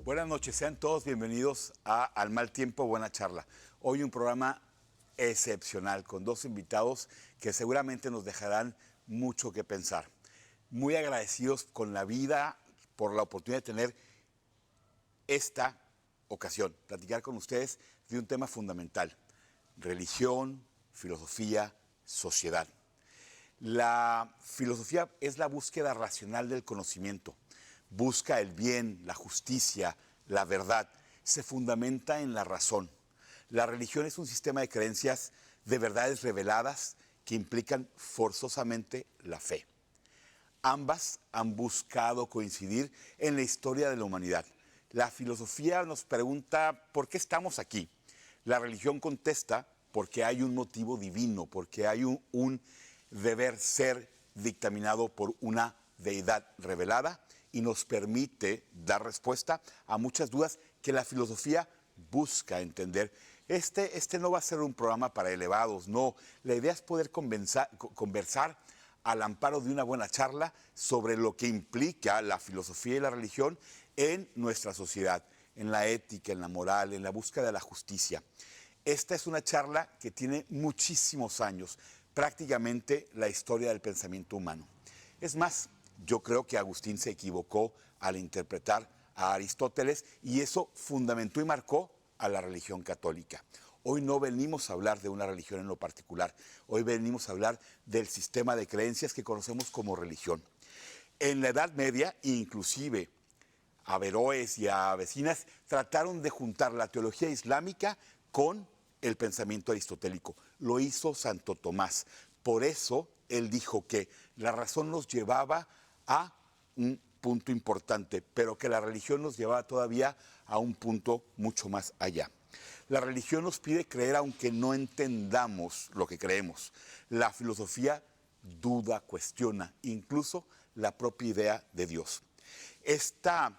Buenas noches, sean todos bienvenidos a Al Mal Tiempo, Buena Charla. Hoy un programa excepcional con dos invitados que seguramente nos dejarán mucho que pensar. Muy agradecidos con la vida por la oportunidad de tener esta ocasión, platicar con ustedes de un tema fundamental: religión, filosofía, sociedad. La filosofía es la búsqueda racional del conocimiento. Busca el bien, la justicia, la verdad. Se fundamenta en la razón. La religión es un sistema de creencias, de verdades reveladas que implican forzosamente la fe. Ambas han buscado coincidir en la historia de la humanidad. La filosofía nos pregunta ¿por qué estamos aquí? La religión contesta porque hay un motivo divino, porque hay un deber ser dictaminado por una deidad revelada y nos permite dar respuesta a muchas dudas que la filosofía busca entender. Este no va a ser un programa para elevados, no. La idea es poder conversar al amparo de una buena charla sobre lo que implica la filosofía y la religión en nuestra sociedad, en la ética, en la moral, en la búsqueda de la justicia. Esta es una charla que tiene muchísimos años, prácticamente la historia del pensamiento humano. Es más, yo creo que Agustín se equivocó al interpretar a Aristóteles y eso fundamentó y marcó a la religión católica. Hoy no venimos a hablar de una religión en lo particular, hoy venimos a hablar del sistema de creencias que conocemos como religión. En la Edad Media, inclusive, Averroes y Avecinas trataron de juntar la teología islámica con el pensamiento aristotélico. Lo hizo Santo Tomás. Por eso él dijo que la razón nos llevaba a un punto importante, pero que la religión nos llevaba todavía a un punto mucho más allá. La religión nos pide creer aunque no entendamos lo que creemos. La filosofía duda, cuestiona, incluso la propia idea de Dios. Esta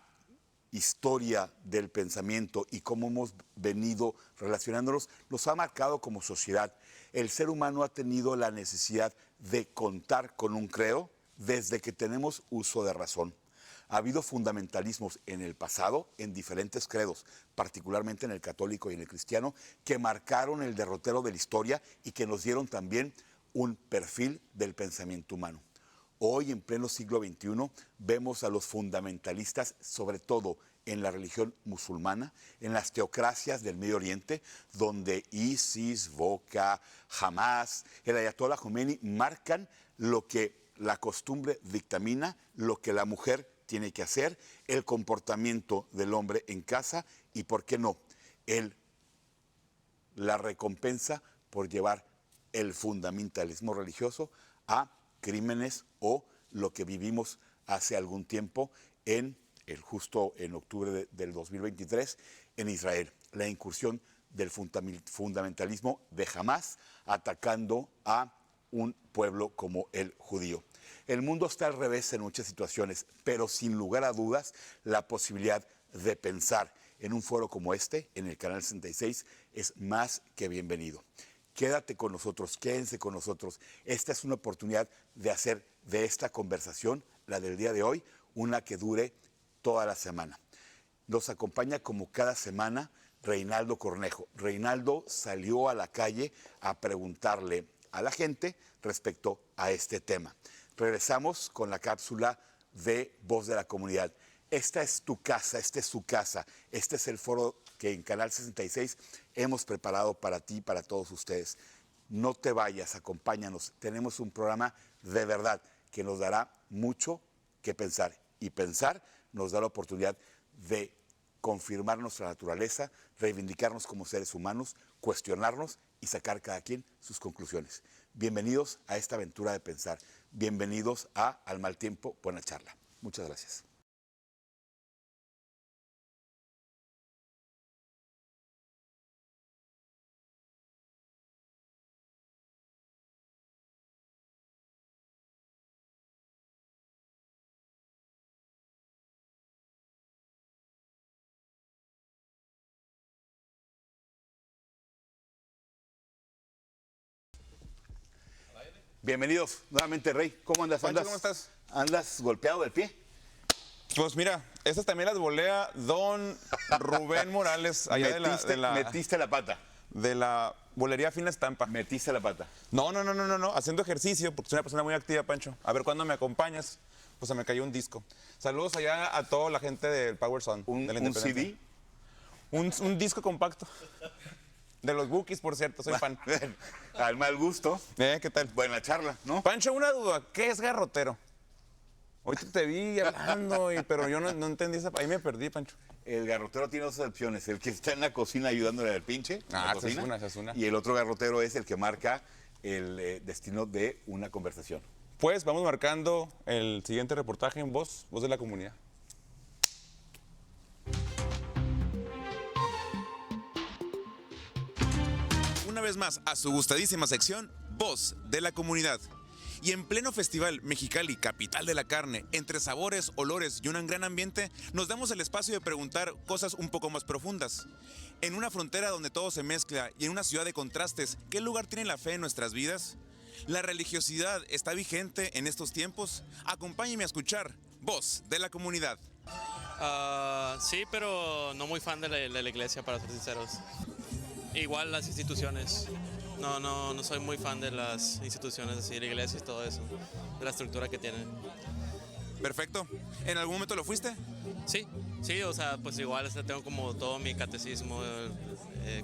historia del pensamiento y cómo hemos venido relacionándonos nos ha marcado como sociedad. El ser humano ha tenido la necesidad de contar con un credo desde que tenemos uso de razón. Ha habido fundamentalismos en el pasado en diferentes credos, particularmente en el católico y en el cristiano, que marcaron el derrotero de la historia y que nos dieron también un perfil del pensamiento humano. Hoy, en pleno siglo XXI, vemos a los fundamentalistas, sobre todo en la religión musulmana, en las teocracias del Medio Oriente, donde ISIS, Boca, Hamas, el Ayatollah Khomeini marcan lo que la costumbre dictamina, lo que la mujer tiene que hacer, el comportamiento del hombre en casa y, ¿por qué no?, la recompensa por llevar el fundamentalismo religioso a crímenes o lo que vivimos hace algún tiempo justo en octubre del 2023 en Israel, la incursión del fundamentalismo de Hamas atacando a un pueblo como el judío. El mundo está al revés en muchas situaciones, pero sin lugar a dudas la posibilidad de pensar en un foro como este, en el Canal 66, es más que bienvenido. Quédate con nosotros, quédense con nosotros. Esta es una oportunidad de hacer de esta conversación, la del día de hoy, una que dure toda la semana. Nos acompaña como cada semana Reinaldo Cornejo. Reinaldo salió a la calle a preguntarle a la gente respecto a este tema. Regresamos con la cápsula de Voz de la Comunidad. Esta es tu casa, esta es su casa, este es el foro que en Canal 66 hemos preparado para ti y para todos ustedes. No te vayas, acompáñanos. Tenemos un programa de verdad que nos dará mucho que pensar. Y pensar nos da la oportunidad de confirmar nuestra naturaleza, reivindicarnos como seres humanos, cuestionarnos y sacar cada quien sus conclusiones. Bienvenidos a esta aventura de pensar. Bienvenidos a Al Mal Tiempo, Buena Charla. Muchas gracias. Bienvenidos nuevamente, Rey. ¿Cómo andas? Pancho, ¿cómo estás? ¿Andas golpeado del pie? Pues mira, Esas también las volea don Rubén Morales, allá Metiste la pata. de la bolería Fina Estampa. Metiste la pata. No, haciendo ejercicio, porque soy una persona muy activa, Pancho. A ver cuándo me acompañas, pues se me cayó un disco. Saludos allá a toda la gente del Power Sound, de la ¿Un Independencia. CD? Un disco compacto. De los Bookies, por cierto, soy fan. Al mal gusto. ¿Qué tal? Buena charla, ¿no? Pancho, una duda, ¿qué es garrotero? Hoy te vi hablando, pero yo no entendí esa. Ahí me perdí, Pancho. El garrotero tiene dos opciones. El que está en la cocina ayudándole al pinche. Esa es una. Y el otro garrotero es el que marca el destino de una conversación. Pues vamos marcando el siguiente reportaje en Voz de la Comunidad. Una vez más, a su gustadísima sección, Voz de la Comunidad. Y en pleno festival Mexicali, capital de la carne, entre sabores, olores y un gran ambiente, nos damos el espacio de preguntar cosas un poco más profundas. En una frontera donde todo se mezcla y en una ciudad de contrastes, ¿qué lugar tiene la fe en nuestras vidas? ¿La religiosidad está vigente en estos tiempos? Acompáñenme a escuchar Voz de la Comunidad. Sí, pero no muy fan de la iglesia, para ser sinceros. Igual las instituciones. No soy muy fan de las instituciones, así, la iglesia y todo eso, de la estructura que tienen. Perfecto. ¿En algún momento lo fuiste? Sí, o sea, pues igual tengo como todo mi catecismo,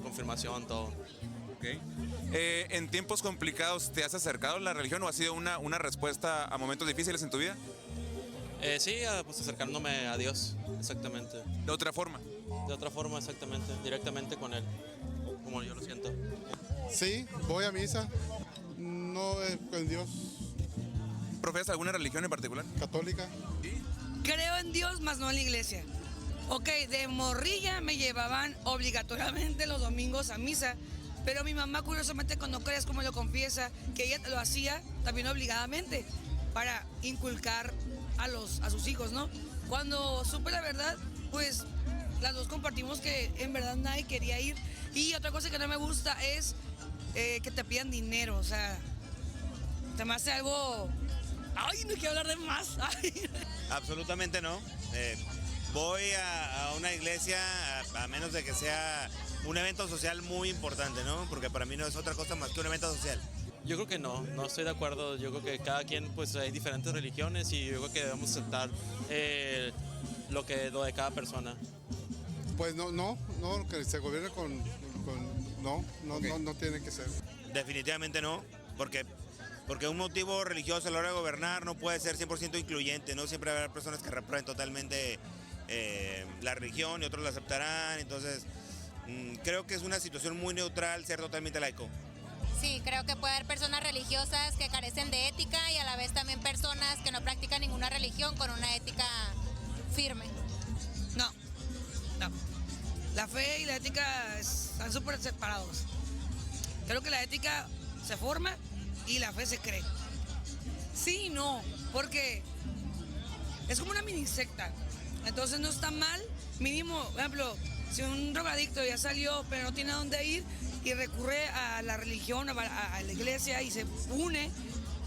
confirmación, todo. Okay. ¿En tiempos complicados te has acercado a la religión o ha sido una respuesta a momentos difíciles en tu vida? Sí, pues acercándome a Dios, exactamente. ¿De otra forma? De otra forma, exactamente, directamente con Él, como yo lo siento. Sí, voy a misa, no con Dios. ¿Profesas alguna religión en particular? Católica. Creo en Dios, más no en la iglesia. Ok, de morrilla me llevaban obligatoriamente los domingos a misa, pero mi mamá, curiosamente, cuando crees como lo confiesa, que ella lo hacía también obligadamente para inculcar a sus hijos, ¿no? Cuando supe la verdad, pues las dos compartimos que en verdad nadie quería ir. Y otra cosa que no me gusta es que te pidan dinero, o sea, te me hace algo... Ay, no quiero hablar de más. Ay. Absolutamente no. Voy a una iglesia a menos de que sea un evento social muy importante, ¿no? Porque para mí no es otra cosa más que un evento social. Yo creo que no estoy de acuerdo. Yo creo que cada quien, pues hay diferentes religiones y yo creo que debemos aceptar lo de cada persona. Pues no, que se gobierne no tiene que ser. Definitivamente no, porque un motivo religioso a la hora de gobernar no puede ser 100% incluyente, ¿no? Siempre habrá personas que reprueben totalmente la religión y otros la aceptarán, entonces creo que es una situación muy neutral ser totalmente laico. Sí, creo que puede haber personas religiosas que carecen de ética y a la vez también personas que no practican ninguna religión con una ética firme. No. La fe y la ética están súper separados. Creo que la ética se forma y la fe se cree. Sí y no, porque es como una mini secta. Entonces no está mal, mínimo, por ejemplo, si un drogadicto ya salió pero no tiene a dónde ir y recurre a la religión, a la iglesia y se une,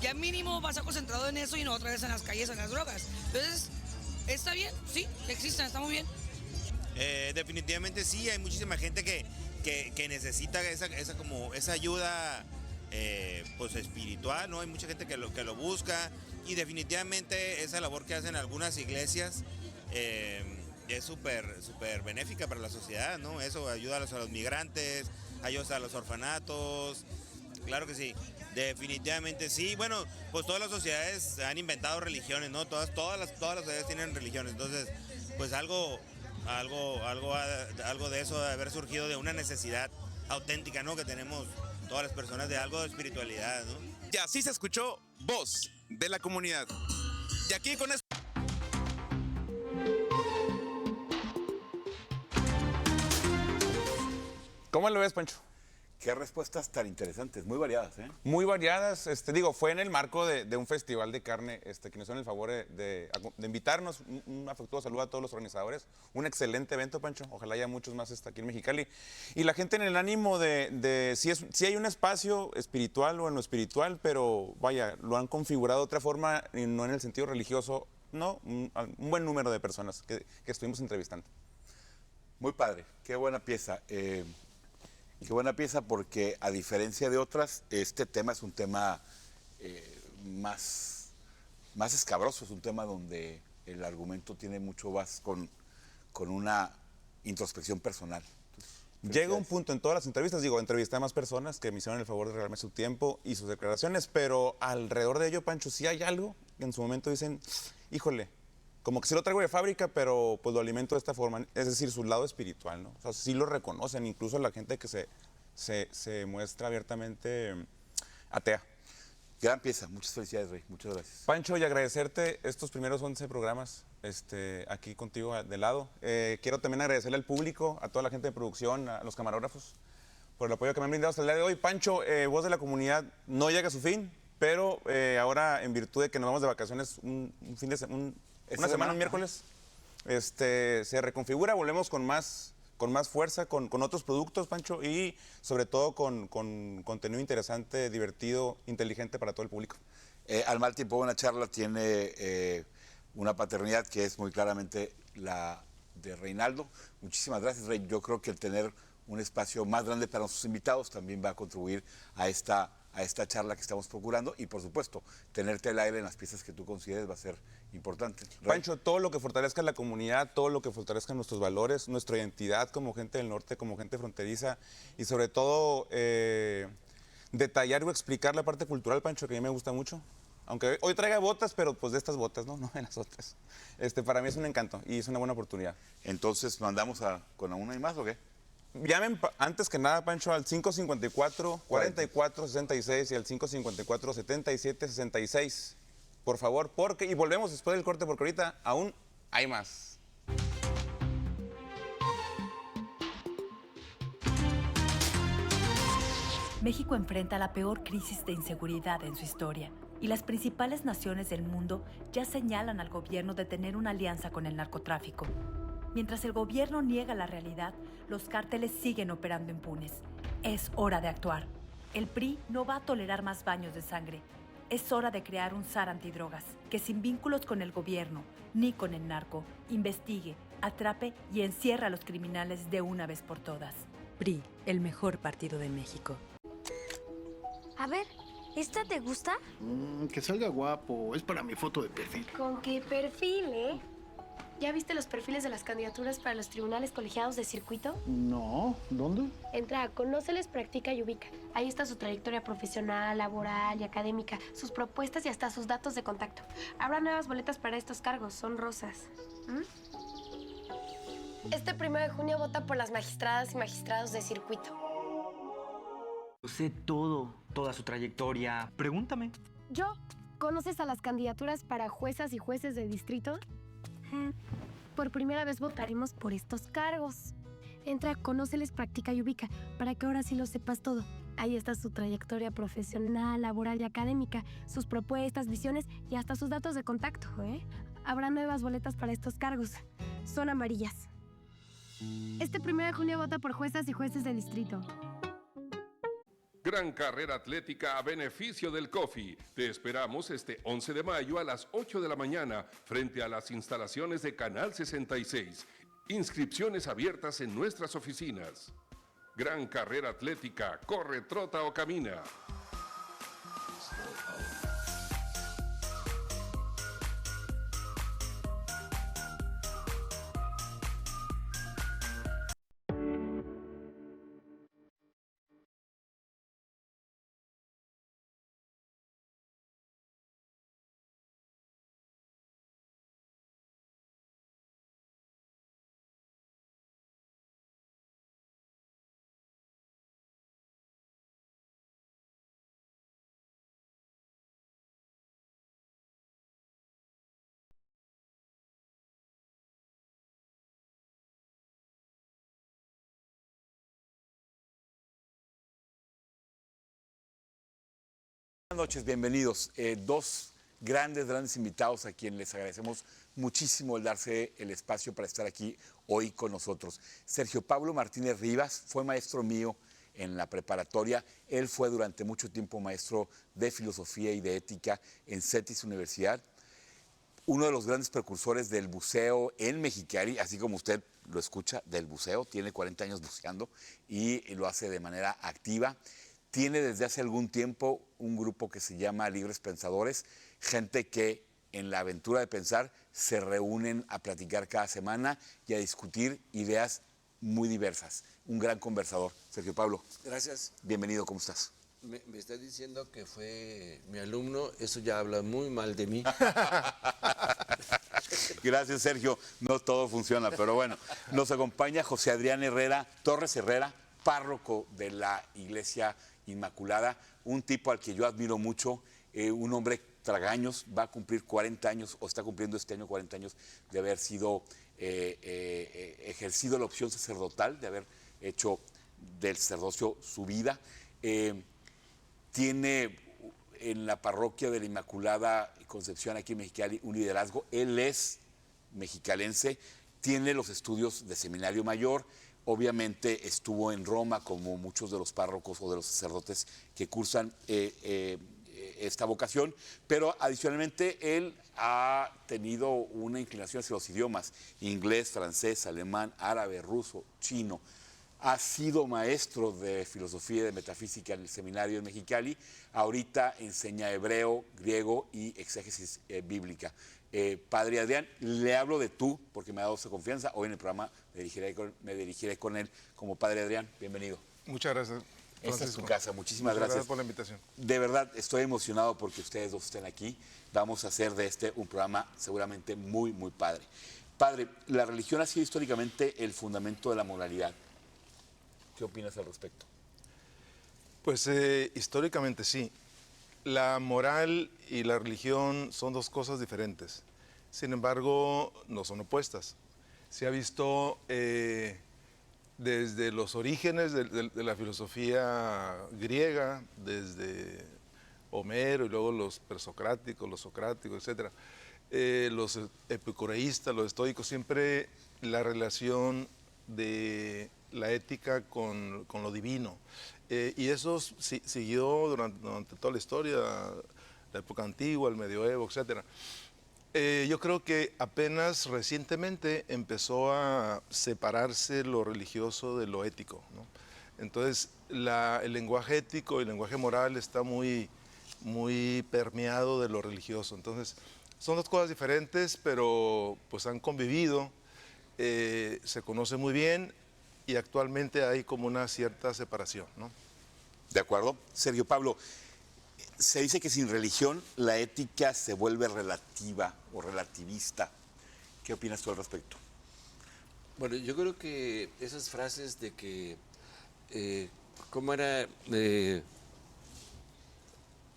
ya mínimo vas a concentrado en eso y no otra vez en las calles, en las drogas. Entonces, ¿está bien? Sí, existen, está muy bien. Definitivamente sí, hay muchísima gente que necesita esa ayuda pues espiritual, ¿no? Hay mucha gente que lo busca y definitivamente esa labor que hacen algunas iglesias es súper benéfica para la sociedad, ¿no? Eso ayuda a los migrantes, ayuda a los orfanatos, claro que sí, definitivamente sí. Bueno, pues todas las sociedades han inventado religiones, ¿no? Todas las sociedades tienen religiones, entonces pues algo de eso de haber surgido de una necesidad auténtica, ¿no? Que tenemos todas las personas de algo de espiritualidad, ¿no? Y así se escuchó Voz de la Comunidad. Y aquí con esto... ¿Cómo lo ves, Pancho? Qué respuestas tan interesantes, muy variadas, ¿eh? Muy variadas, fue en el marco de un festival de carne que nos hicieron el favor de invitarnos. Un afectuoso saludo a todos los organizadores. Un excelente evento, Pancho. Ojalá haya muchos más aquí en Mexicali. Y la gente en el ánimo si hay un espacio espiritual o en lo espiritual, pero vaya, lo han configurado de otra forma, y no en el sentido religioso, ¿no? Un buen número de personas que estuvimos entrevistando. Muy padre, qué buena pieza. Qué buena pieza porque a diferencia de otras, este tema es un tema más escabroso, es un tema donde el argumento tiene mucho más con una introspección personal. Llega un punto en todas las entrevistas, entrevisté a más personas que me hicieron el favor de regalarme su tiempo y sus declaraciones, pero alrededor de ello, Pancho, sí hay algo que en su momento dicen, híjole, como que sí lo traigo de fábrica, pero pues lo alimento de esta forma, es decir, su lado espiritual, ¿no? O sea, sí lo reconocen, incluso la gente que se muestra abiertamente atea. Gran pieza, muchas felicidades, Rey, muchas gracias. Pancho, y agradecerte estos primeros 11 programas aquí contigo de lado. Quiero también agradecerle al público, a toda la gente de producción, a los camarógrafos, por el apoyo que me han brindado hasta el día de hoy. Pancho, Voz de la Comunidad no llega a su fin, pero ahora, en virtud de que nos vamos de vacaciones una semana, un miércoles, se reconfigura, volvemos con más fuerza, con otros productos, Pancho, y sobre todo con contenido interesante, divertido, inteligente para todo el público. Al Mal Tiempo Buena Charla tiene una paternidad que es muy claramente la de Reinaldo. Muchísimas gracias, Rey. Yo creo que el tener un espacio más grande para nuestros invitados también va a contribuir a esta charla que estamos procurando y, por supuesto, tenerte al aire en las piezas que tú consideres va a ser importante. Rey. Pancho, todo lo que fortalezca la comunidad, todo lo que fortalezca nuestros valores, nuestra identidad como gente del norte, como gente fronteriza y sobre todo detallar o explicar la parte cultural, Pancho, que a mí me gusta mucho. Aunque hoy traiga botas, pero pues de estas botas, no de las otras. Para mí es un encanto y es una buena oportunidad. Entonces, ¿mandamos con una y más o qué? Llamen antes que nada, Pancho, al 554-4466 y al 554-7766. Por favor, y volvemos después del corte porque ahorita aún hay más. México enfrenta la peor crisis de inseguridad en su historia y las principales naciones del mundo ya señalan al gobierno de tener una alianza con el narcotráfico. Mientras el gobierno niega la realidad, los cárteles siguen operando impunes. Es hora de actuar. El PRI no va a tolerar más baños de sangre. Es hora de crear un SAR antidrogas que sin vínculos con el gobierno ni con el narco, investigue, atrape y encierra a los criminales de una vez por todas. PRI, el mejor partido de México. A ver, ¿esta te gusta? Que salga guapo, es para mi foto de perfil. ¿Con qué perfil, ¿Ya viste los perfiles de las candidaturas para los tribunales colegiados de circuito? No, ¿dónde? Entra a Conóceles, Practica y Ubica. Ahí está su trayectoria profesional, laboral y académica, sus propuestas y hasta sus datos de contacto. Habrá nuevas boletas para estos cargos, son rosas. Este 1 de junio vota por las magistradas y magistrados de circuito. Sé toda su trayectoria. Pregúntame. ¿Yo? ¿Conoces a las candidaturas para juezas y jueces de distrito? Por primera vez votaremos por estos cargos. Entra, Conóceles, Practica y Ubica, para que ahora sí lo sepas todo. Ahí está su trayectoria profesional, laboral y académica, sus propuestas, visiones y hasta sus datos de contacto, Habrá nuevas boletas para estos cargos. Son amarillas. Este 1 de junio vota por juezas y jueces de distrito. Gran carrera atlética a beneficio del COFI. Te esperamos este 11 de mayo a las 8 de la mañana frente a las instalaciones de Canal 66. Inscripciones abiertas en nuestras oficinas. Gran carrera atlética, corre, trota o camina. Buenas noches, bienvenidos. Dos grandes invitados a quienes les agradecemos muchísimo el darse el espacio para estar aquí hoy con nosotros. Sergio Pablo Martínez Rivas fue maestro mío en la preparatoria. Él fue durante mucho tiempo maestro de filosofía y de ética en CETIS Universidad. uno de los grandes precursores del buceo en Mexicali, así como usted lo escucha, del buceo. Tiene 40 años buceando y lo hace de manera activa. Tiene desde hace algún tiempo un grupo que se llama Libres Pensadores, gente que en la aventura de pensar se reúnen a platicar cada semana y a discutir ideas muy diversas. Un gran conversador. Sergio Pablo. Gracias. Bienvenido, ¿cómo estás? Me está diciendo que fue mi alumno, eso ya habla muy mal de mí. Gracias, Sergio. No todo funciona, pero bueno. Nos acompaña José Adrián Torres Herrera, párroco de la Iglesia Inmaculada, un tipo al que yo admiro mucho, un hombre tragaños, va a cumplir 40 años, o está cumpliendo este año 40 años de haber sido ejercido la opción sacerdotal, de haber hecho del sacerdocio su vida. Tiene en la parroquia de la Inmaculada Concepción aquí en Mexicali un liderazgo. Él es mexicalense, tiene los estudios de seminario mayor, obviamente estuvo en Roma como muchos de los párrocos o de los sacerdotes que cursan esta vocación, pero adicionalmente él ha tenido una inclinación hacia los idiomas: inglés, francés, alemán, árabe, ruso, chino. Ha sido maestro de filosofía y de metafísica en el seminario de Mexicali. Ahorita enseña hebreo, griego y exégesis bíblica. Padre Adrián, le hablo de tú porque me ha dado esa confianza. Hoy en el programa me dirigiré con él como Padre Adrián. Bienvenido. Muchas gracias, Francisco. Esta es tu casa. Muchísimas Muchas gracias por la invitación. De verdad, estoy emocionado porque ustedes dos estén aquí. Vamos a hacer de este un programa seguramente muy, muy padre. Padre, la religión ha sido históricamente el fundamento de la moralidad. ¿Qué opinas al respecto? Pues históricamente sí. La moral y la religión son dos cosas diferentes. Sin embargo, no son opuestas. Se ha visto desde los orígenes de la filosofía griega, desde Homero y luego los presocráticos, los socráticos, etc. Los epicureístas, los estoicos, siempre la relación de la ética con lo divino. Y eso siguió durante toda la historia, la época antigua, el medioevo, etc. Yo creo que apenas recientemente empezó a separarse lo religioso de lo ético, ¿no? Entonces, el lenguaje ético y el lenguaje moral está muy, muy permeado de lo religioso. Entonces, son dos cosas diferentes, pero pues han convivido, se conocen muy bien y actualmente hay como una cierta separación, ¿no? De acuerdo. Sergio Pablo, se dice que sin religión la ética se vuelve relativa o relativista. ¿Qué opinas tú al respecto? Bueno, yo creo que esas frases de que, ¿cómo era?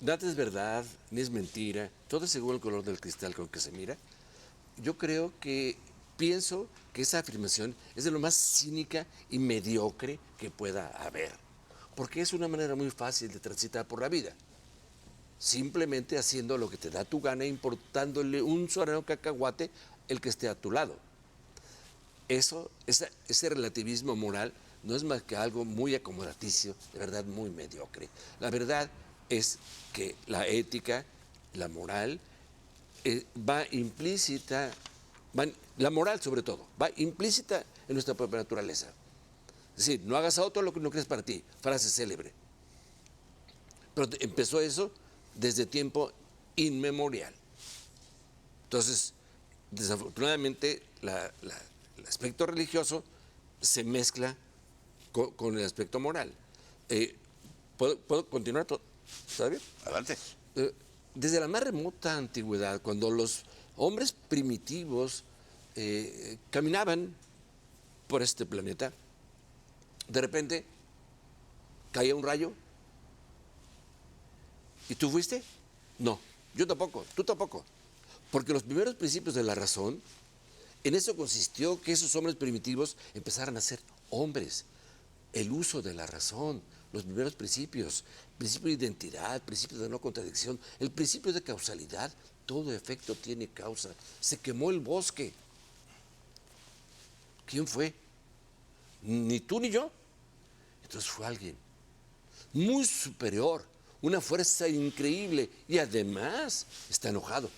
Nada es verdad, ni es mentira, todo es según el color del cristal con que se mira. Yo pienso que esa afirmación es de lo más cínica y mediocre que pueda haber, porque es una manera muy fácil de transitar por la vida, simplemente haciendo lo que te da tu gana, importándole un suareno cacahuate el que esté a tu lado. Ese relativismo moral no es más que algo muy acomodaticio, de verdad muy mediocre. La verdad es que la ética, la moral, va implícita, la moral sobre todo, va implícita en nuestra propia naturaleza. Es decir, no hagas a otro lo que no crees para ti, frase célebre. Pero empezó eso desde tiempo inmemorial. Entonces, desafortunadamente, el aspecto religioso se mezcla con el aspecto moral. ¿Puedo continuar? ¿Está bien? Adelante. Desde la más remota antigüedad, cuando los hombres primitivos caminaban por este planeta, de repente caía un rayo. ¿Y tú fuiste? No, yo tampoco, tú tampoco. Porque los primeros principios de la razón, en eso consistió que esos hombres primitivos empezaran a ser hombres. El uso de la razón, los primeros principio de identidad, principio de no contradicción, el principio de causalidad. Todo efecto tiene causa. Se quemó el bosque. ¿Quién fue? Ni tú ni yo. Entonces fue alguien muy superior, una fuerza increíble, y además está enojado.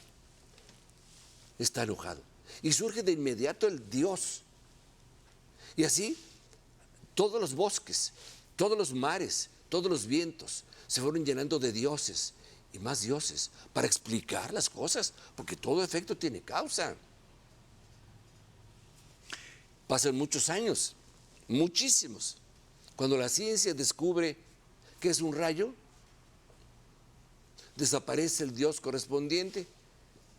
está enojado. Y surge de inmediato el Dios. Y así, todos los bosques, todos los mares, todos los vientos se fueron llenando de dioses y más dioses para explicar las cosas, porque todo efecto tiene causa. Pasan muchos años, muchísimos. Cuando la ciencia descubre que es un rayo, desaparece el dios correspondiente,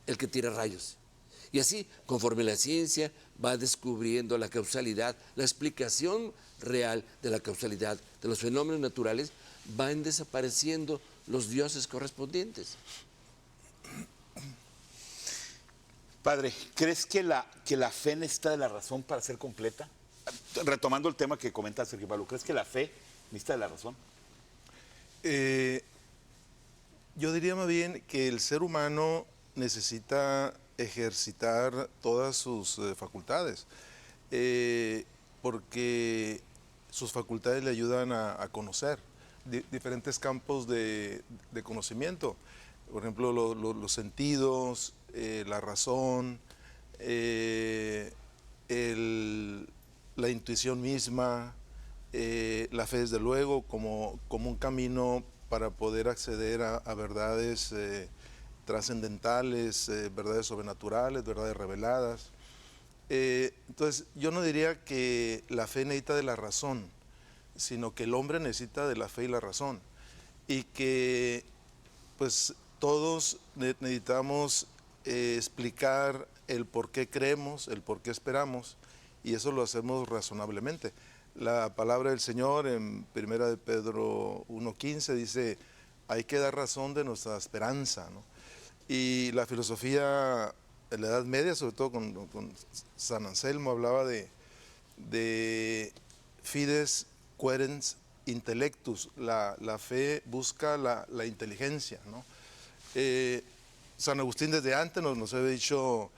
el que tira rayos. Y así, conforme la ciencia va descubriendo la causalidad, la explicación real de la causalidad de los fenómenos naturales, van desapareciendo los dioses correspondientes. Padre, ¿crees que la fe necesita de la razón para ser completa? Retomando el tema que comenta Sergio Pablo, ¿crees que la fe necesita de la razón? Yo diría más bien que el ser humano necesita ejercitar todas sus facultades, porque sus facultades le ayudan a conocer diferentes campos de conocimiento. Por ejemplo, los sentidos, la razón, la intuición misma, la fe desde luego como un camino para poder acceder a verdades trascendentales, verdades sobrenaturales, verdades reveladas. Entonces, yo no diría que la fe necesita de la razón, sino que el hombre necesita de la fe y la razón. Y que, pues, todos necesitamos explicar el por qué creemos, el por qué esperamos, y eso lo hacemos razonablemente. La palabra del Señor en 1 de Pedro 1:15 dice, hay que dar razón de nuestra esperanza, ¿no? Y la filosofía en la Edad Media, sobre todo con San Anselmo, hablaba de fides querens intellectus, la fe busca la inteligencia, ¿no? San Agustín desde antes nos había dicho,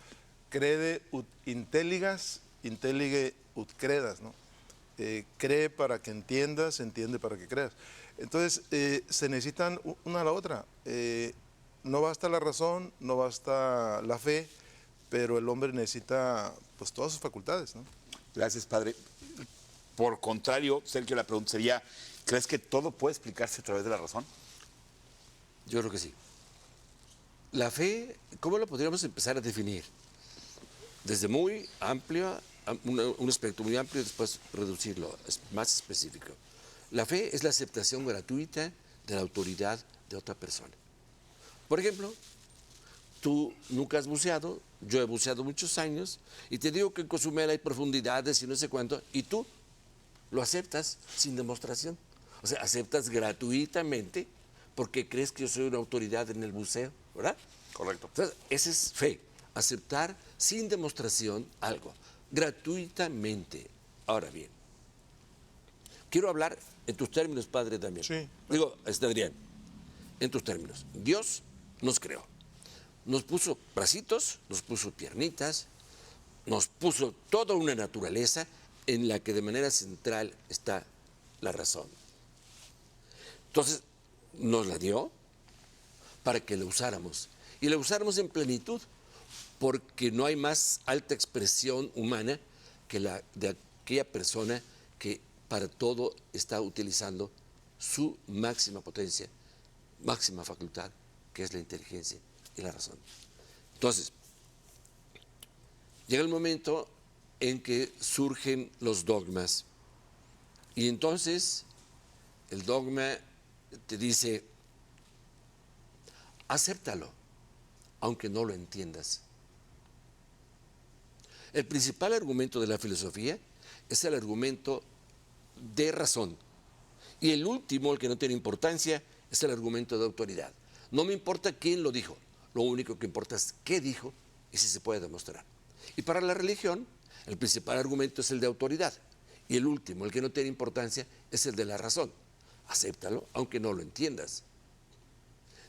crede ut intelligas, intellige ut credas, ¿no? Cree para que entiendas, entiende para que creas. Entonces, se necesitan una a la otra. No basta la razón, no basta la fe, pero el hombre necesita pues todas sus facultades, ¿no? Gracias, Padre. Por contrario, Sergio, la pregunta sería, ¿crees que todo puede explicarse a través de la razón? Yo creo que sí. La fe, ¿cómo lo podríamos empezar a definir? Desde muy amplio, un espectro muy amplio, y después reducirlo, más específico. La fe es la aceptación gratuita de la autoridad de otra persona. Por ejemplo, tú nunca has buceado, yo he buceado muchos años, y te digo que en Cozumel hay profundidades y no sé cuánto, y tú lo aceptas sin demostración. O sea, aceptas gratuitamente porque crees que yo soy una autoridad en el buceo, ¿verdad? Correcto. Entonces, esa es fe, aceptar sin demostración algo, gratuitamente. Ahora bien, quiero hablar en tus términos, Padre Damián. Sí. Digo, Adrián, en tus términos. Dios nos creó. Nos puso bracitos, nos puso piernitas, nos puso toda una naturaleza en la que de manera central está la razón. Entonces, nos la dio para que la usáramos. Y la usáramos en plenitud, porque no hay más alta expresión humana que la de aquella persona que para todo está utilizando su máxima potencia, máxima facultad, que es la inteligencia y la razón. Entonces, llega el momento en que surgen los dogmas. Y entonces, el dogma te dice, acéptalo, aunque no lo entiendas. El principal argumento de la filosofía es el argumento de razón. Y el último, el que no tiene importancia, es el argumento de autoridad. No me importa quién lo dijo, lo único que importa es qué dijo y si se puede demostrar. Y para la religión, el principal argumento es el de autoridad. Y el último, el que no tiene importancia, es el de la razón. Acéptalo, aunque no lo entiendas.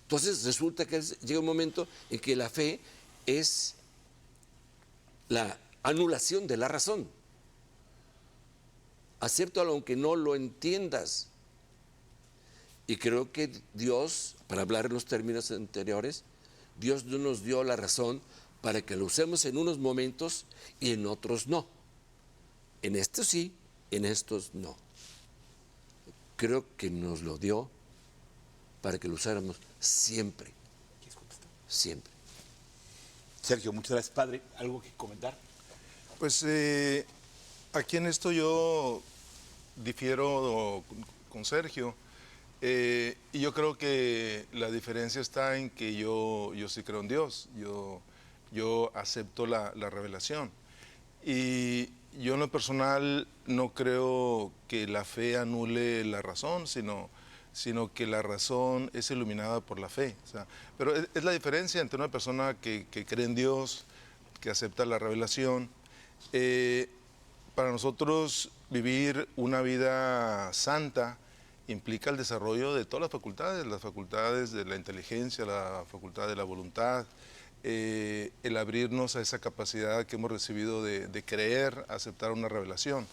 Entonces resulta que llega un momento en que la fe es la anulación de la razón. Acéptalo aunque no lo entiendas. Y creo que Dios, para hablar en los términos anteriores, Dios no nos dio la razón para que lo usemos en unos momentos y en otros no. En estos sí, en estos no. Creo que nos lo dio para que lo usáramos siempre. Siempre. Sergio, muchas gracias, padre. ¿Algo que comentar? Pues aquí en esto yo difiero con Sergio. Y yo creo que la diferencia está en que yo sí creo en Dios. Yo acepto la revelación. Y yo en lo personal no creo que la fe anule la razón, sino que la razón es iluminada por la fe. O sea, pero es la diferencia entre una persona que cree en Dios, que acepta la revelación. Para nosotros vivir una vida santa implica el desarrollo de todas las facultades de la inteligencia, la facultad de la voluntad, el abrirnos a esa capacidad que hemos recibido de creer, aceptar una revelación,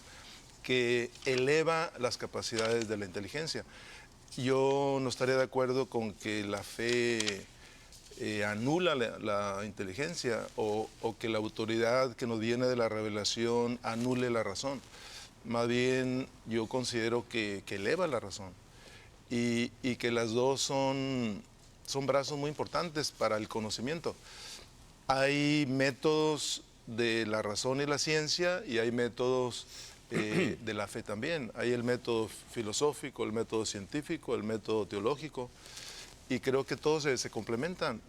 que eleva las capacidades de la inteligencia. Yo no estaría de acuerdo con que la fe anula la inteligencia o que la autoridad que nos viene de la revelación anule la razón. Más bien yo considero que eleva la razón y que las dos son brazos muy importantes para el conocimiento. Hay métodos de la razón y la ciencia y hay métodos de la fe también. Hay el método filosófico, el método científico, el método teológico, y creo que todos se complementan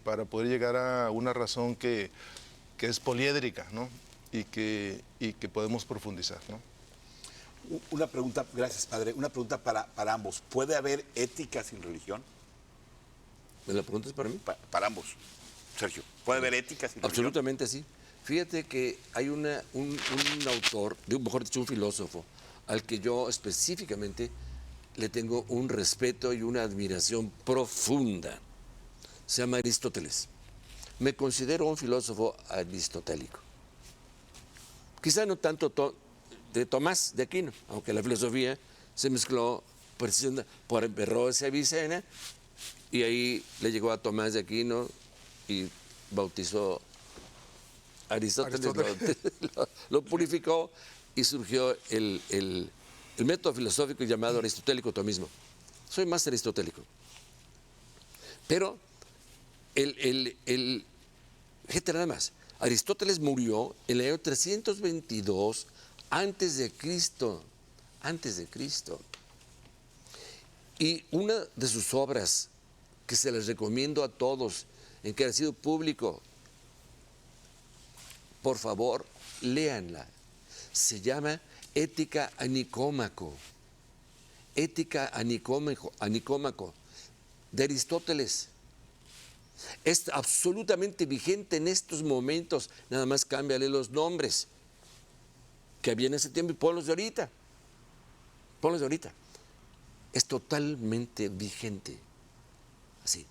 para poder llegar a una razón que es poliédrica, ¿no? y que podemos profundizar, ¿no? Una pregunta, gracias padre, una pregunta para ambos. ¿Puede haber ética sin religión? ¿La pregunta es para mí? Para ambos. Sergio, ¿puede haber ética sin religión? Absolutamente sí. Fíjate que hay un autor, mejor dicho, un filósofo, al que yo específicamente le tengo un respeto y una admiración profunda. Se llama Aristóteles. Me considero un filósofo aristotélico. Quizá no tanto de Tomás de Aquino, aunque la filosofía se mezcló por Rosa y Avicena, y ahí le llegó a Tomás de Aquino y bautizó Aristóteles. Lo purificó y surgió el método filosófico llamado aristotélico tomismo. Soy más aristotélico. Pero fíjate nada más, Aristóteles murió en el año 322 antes de Cristo. Y una de sus obras, que se les recomiendo a todos, en que ha sido público, por favor, léanla. Se llama Ética a Nicómaco. Ética a Nicómaco, de Aristóteles. Es absolutamente vigente en estos momentos, nada más cámbiale los nombres que había en ese tiempo y ponlos de ahorita. Es totalmente vigente. Así,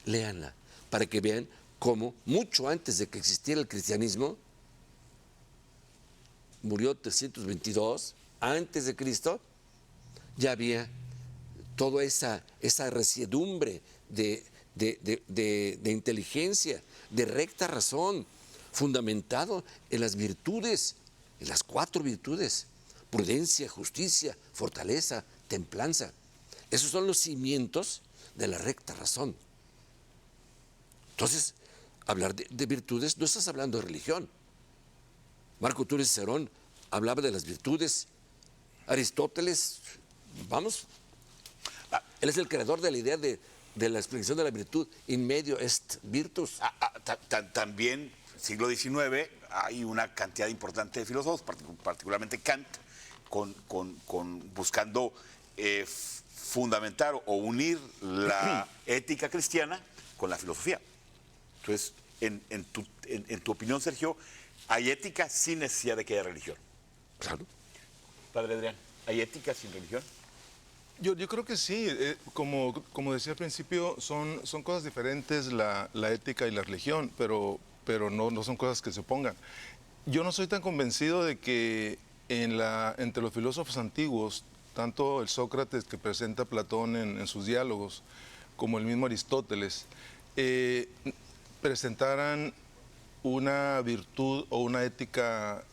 léanla, para que vean cómo mucho antes de que existiera el cristianismo, murió 322, antes de Cristo, ya había toda esa resiedumbre de inteligencia, de recta razón, fundamentado en las virtudes, en las 4 virtudes: prudencia, justicia, fortaleza, templanza. Esos son los cimientos de la recta razón. Entonces, hablar de virtudes, no estás hablando de religión. Marco Tulio Cicerón hablaba de las virtudes. Aristóteles, vamos, él es el creador de la idea de la explicación de la virtud, in medio est virtus. También, siglo XIX, hay una cantidad importante de filósofos, particularmente Kant, buscando fundamentar o unir la ética cristiana con la filosofía. Entonces, en tu opinión, Sergio, ¿hay ética sin necesidad de que haya religión? Claro. Padre Adrián, ¿hay ética sin religión? Yo creo que sí. Como decía al principio, son cosas diferentes la ética y la religión, pero no son cosas que se opongan. Yo no soy tan convencido de que entre los filósofos antiguos, tanto el Sócrates que presenta Platón en sus diálogos, como el mismo Aristóteles, presentaran una virtud o una ética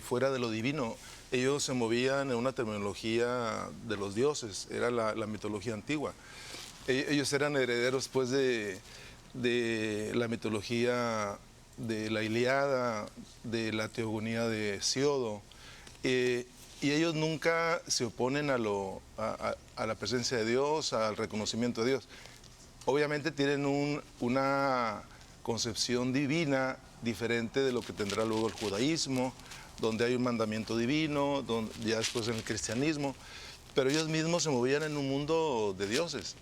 fuera de lo divino. Ellos se movían en una terminología de los dioses, era la mitología antigua. Ellos eran herederos pues de la mitología de la Ilíada, de la teogonía de Hesíodo, y ellos nunca se oponen a la presencia de Dios, al reconocimiento de Dios. Obviamente tienen una concepción divina diferente de lo que tendrá luego el judaísmo, donde hay un mandamiento divino, ya después en el cristianismo, pero ellos mismos se movían en un mundo de dioses.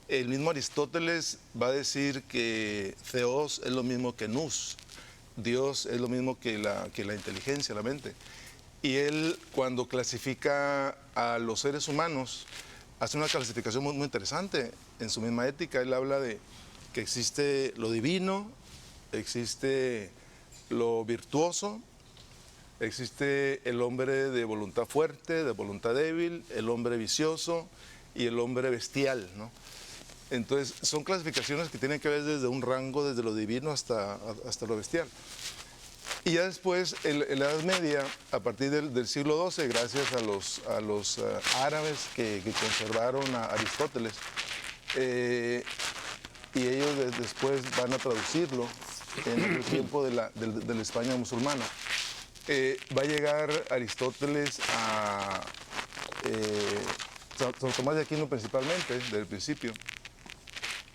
El mismo Aristóteles va a decir que Theos es lo mismo que Nous, Dios es lo mismo que la inteligencia, la mente. Y él, cuando clasifica a los seres humanos, hace una clasificación muy, muy interesante. En su misma ética, él habla de que existe lo divino, existe lo virtuoso, existe el hombre de voluntad fuerte, de voluntad débil, el hombre vicioso y el hombre bestial, ¿no? Entonces, son clasificaciones que tienen que ver desde un rango, desde lo divino hasta lo bestial. Y ya después, en la Edad Media, a partir del siglo XII, gracias a los árabes que conservaron a Aristóteles, y ellos después van a traducirlo en el tiempo de la España musulmana, va a llegar Aristóteles a San Tomás de Aquino principalmente, desde el principio.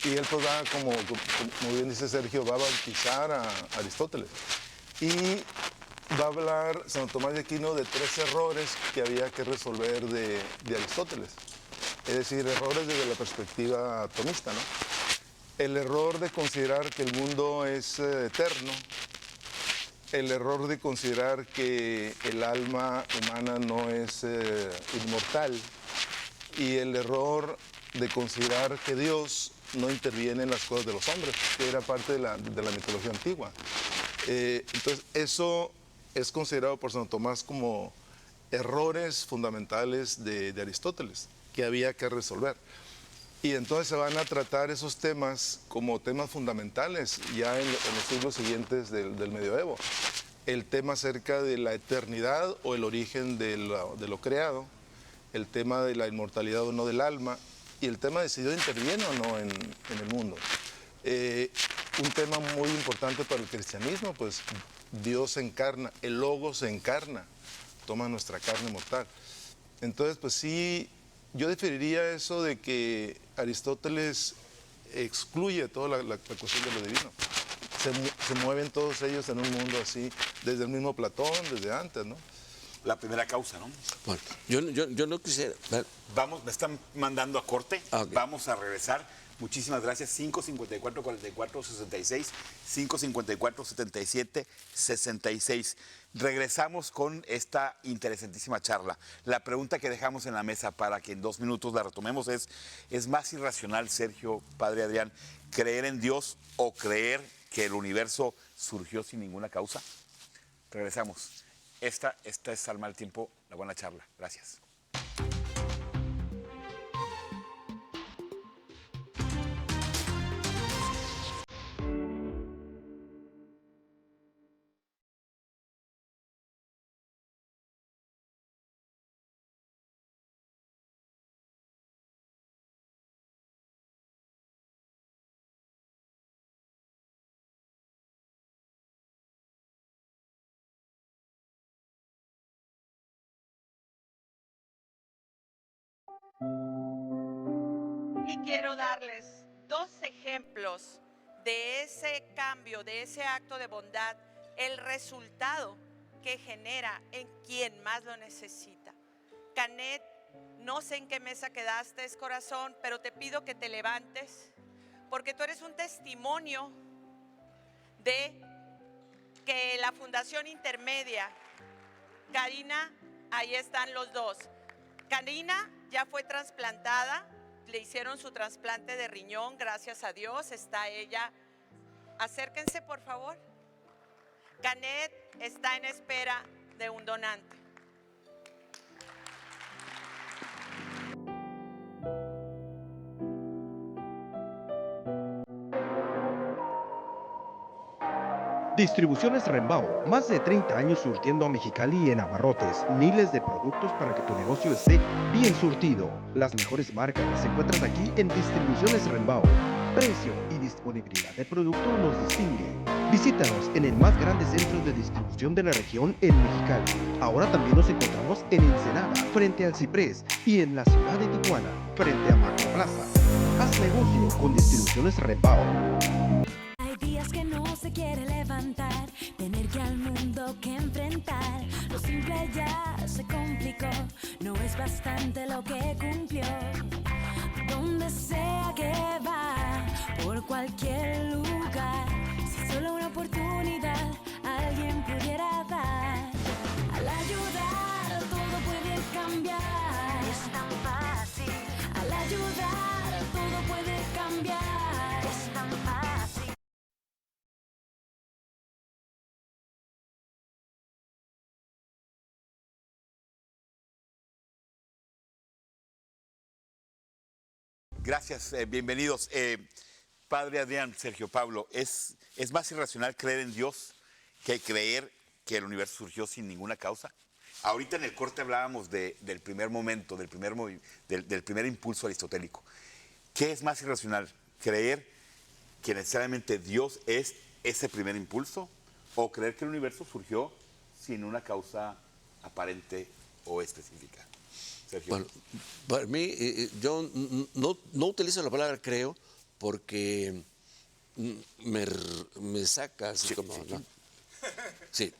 Y él pues va, como bien dice Sergio, va a bautizar a Aristóteles. Y va a hablar San Tomás de Aquino de 3 errores que había que resolver de Aristóteles. Es decir, errores desde la perspectiva tomista, ¿no? El error de considerar que el mundo es eterno, el error de considerar que el alma humana no es inmortal, y el error de considerar que Dios no interviene en las cosas de los hombres, que era parte de la mitología antigua. Entonces, eso es considerado por Santo Tomás como errores fundamentales de Aristóteles, que había que resolver. Y entonces se van a tratar esos temas como temas fundamentales ya en los siglos siguientes del medioevo. El tema acerca de la eternidad o el origen de lo creado, el tema de la inmortalidad o no del alma, y el tema de si Dios interviene o no en el mundo. Un tema muy importante para el cristianismo, pues Dios se encarna, el Logos se encarna, toma nuestra carne mortal. Entonces, pues sí, yo definiría eso de que Aristóteles excluye toda la cuestión de lo divino. Se mueven todos ellos en un mundo así, desde el mismo Platón, desde antes, ¿no? La primera causa, ¿no? Bueno, yo no quisiera... Vamos, me están mandando a corte. Okay. Vamos a regresar. Muchísimas gracias. 554-44-66, 554-77-66. Regresamos con esta interesantísima charla. La pregunta que dejamos en la mesa para que en 2 minutos la retomemos ¿es más irracional, Sergio, Padre Adrián, creer en Dios o creer que el universo surgió sin ninguna causa? Regresamos. Esta es Al Mal Tiempo, la buena charla. Gracias. Y quiero darles 2 ejemplos de ese cambio, de ese acto de bondad, el resultado que genera en quien más lo necesita. Canet, no sé en qué mesa quedaste, corazón, pero te pido que te levantes, porque tú eres un testimonio de que la Fundación Intermedia, Karina, ahí están los dos. Karina ya fue trasplantada, le hicieron su trasplante de riñón, gracias a Dios, está ella. Acérquense, por favor. Canet está en espera de un donante. Distribuciones Rembao, más de 30 años surtiendo a Mexicali en abarrotes, miles de productos para que tu negocio esté bien surtido. Las mejores marcas se encuentran aquí en Distribuciones Rembao. Precio y disponibilidad de producto nos distingue. Visítanos en el más grande centro de distribución de la región en Mexicali. Ahora también nos encontramos en Ensenada, frente al Ciprés, y en la ciudad de Tijuana, frente a Macroplaza. Haz negocio con Distribuciones Rembao. Hay días que no se quiere levantar, tener que al mundo que enfrentar. Lo simple ya se complicó, no es bastante lo que cumplió. Donde sea que va, por cualquier lugar, si solo una oportunidad alguien pudiera dar. Al ayudar todo puede cambiar, es tan fácil. Al ayudar todo puede cambiar, es tan fácil. Gracias, bienvenidos. Padre Adrián, Sergio Pablo, ¿es más irracional creer en Dios que creer que el universo surgió sin ninguna causa? Ahorita en el corte hablábamos del primer momento, del primer impulso aristotélico. ¿Qué es más irracional? ¿Creer que necesariamente Dios es ese primer impulso? ¿O creer que el universo surgió sin una causa aparente o específica? Sergio. Bueno, para mí, yo no utilizo la palabra creo porque me saca así como... ¿no? Sí.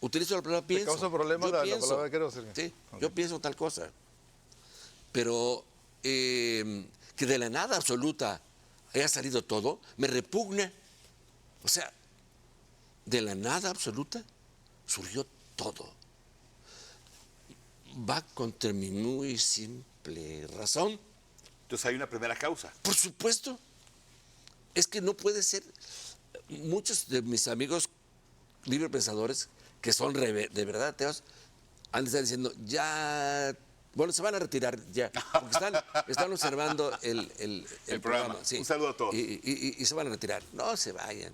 Utilizo la palabra pienso. ¿Te causa problema la palabra creo, Sergio? Sí, okay. Yo pienso tal cosa. Pero que de la nada absoluta haya salido todo, me repugna. O sea, de la nada absoluta surgió todo. Va contra mi muy simple razón. Entonces hay una primera causa. Por supuesto. Es que no puede ser. Muchos de mis amigos librepensadores, que son de verdad ateos, han de estar diciendo, ya, bueno, se van a retirar ya, porque están observando el programa. Sí. Un saludo a todos. Y se van a retirar. No se vayan.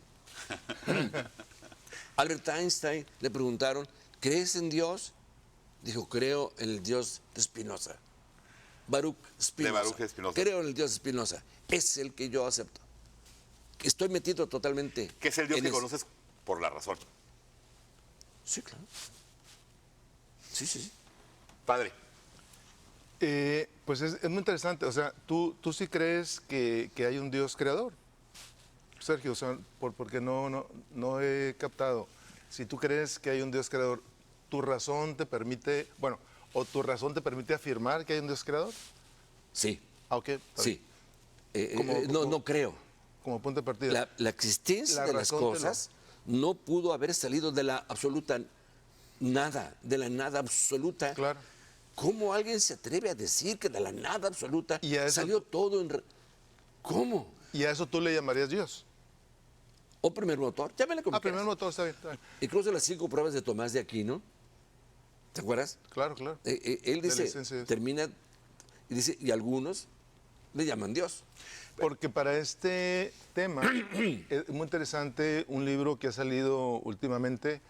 Albert Einstein le preguntaron, ¿crees en Dios? Dijo, creo en el Dios de Spinoza. Baruch Spinoza. Creo en el Dios de Spinoza. Es el que yo acepto. Estoy metido totalmente. ¿Qué es el Dios que conoces por la razón? Sí, claro. Sí. Padre. Pues es muy interesante. O sea, ¿tú sí crees que hay un Dios creador? Sergio, o sea, porque no he captado. Si tú crees que hay un Dios creador, ¿tu razón te permite, tu razón te permite afirmar que hay un Dios creador? Sí. Ah, ok. Sí. No creo. Como punto de partida. La existencia de las cosas no pudo haber salido de la absoluta nada, de la nada absoluta. Claro. ¿Cómo alguien se atreve a decir que de la nada absoluta salió todo en... ¿Cómo? ¿Y a eso tú le llamarías Dios? O primer motor, llámale como primer motor, está bien. Incluso las 5 pruebas de Tomás de Aquino, ¿te acuerdas? Claro. Él dice, termina, y dice, y algunos le llaman Dios. Porque para este tema es muy interesante un libro que ha salido últimamente.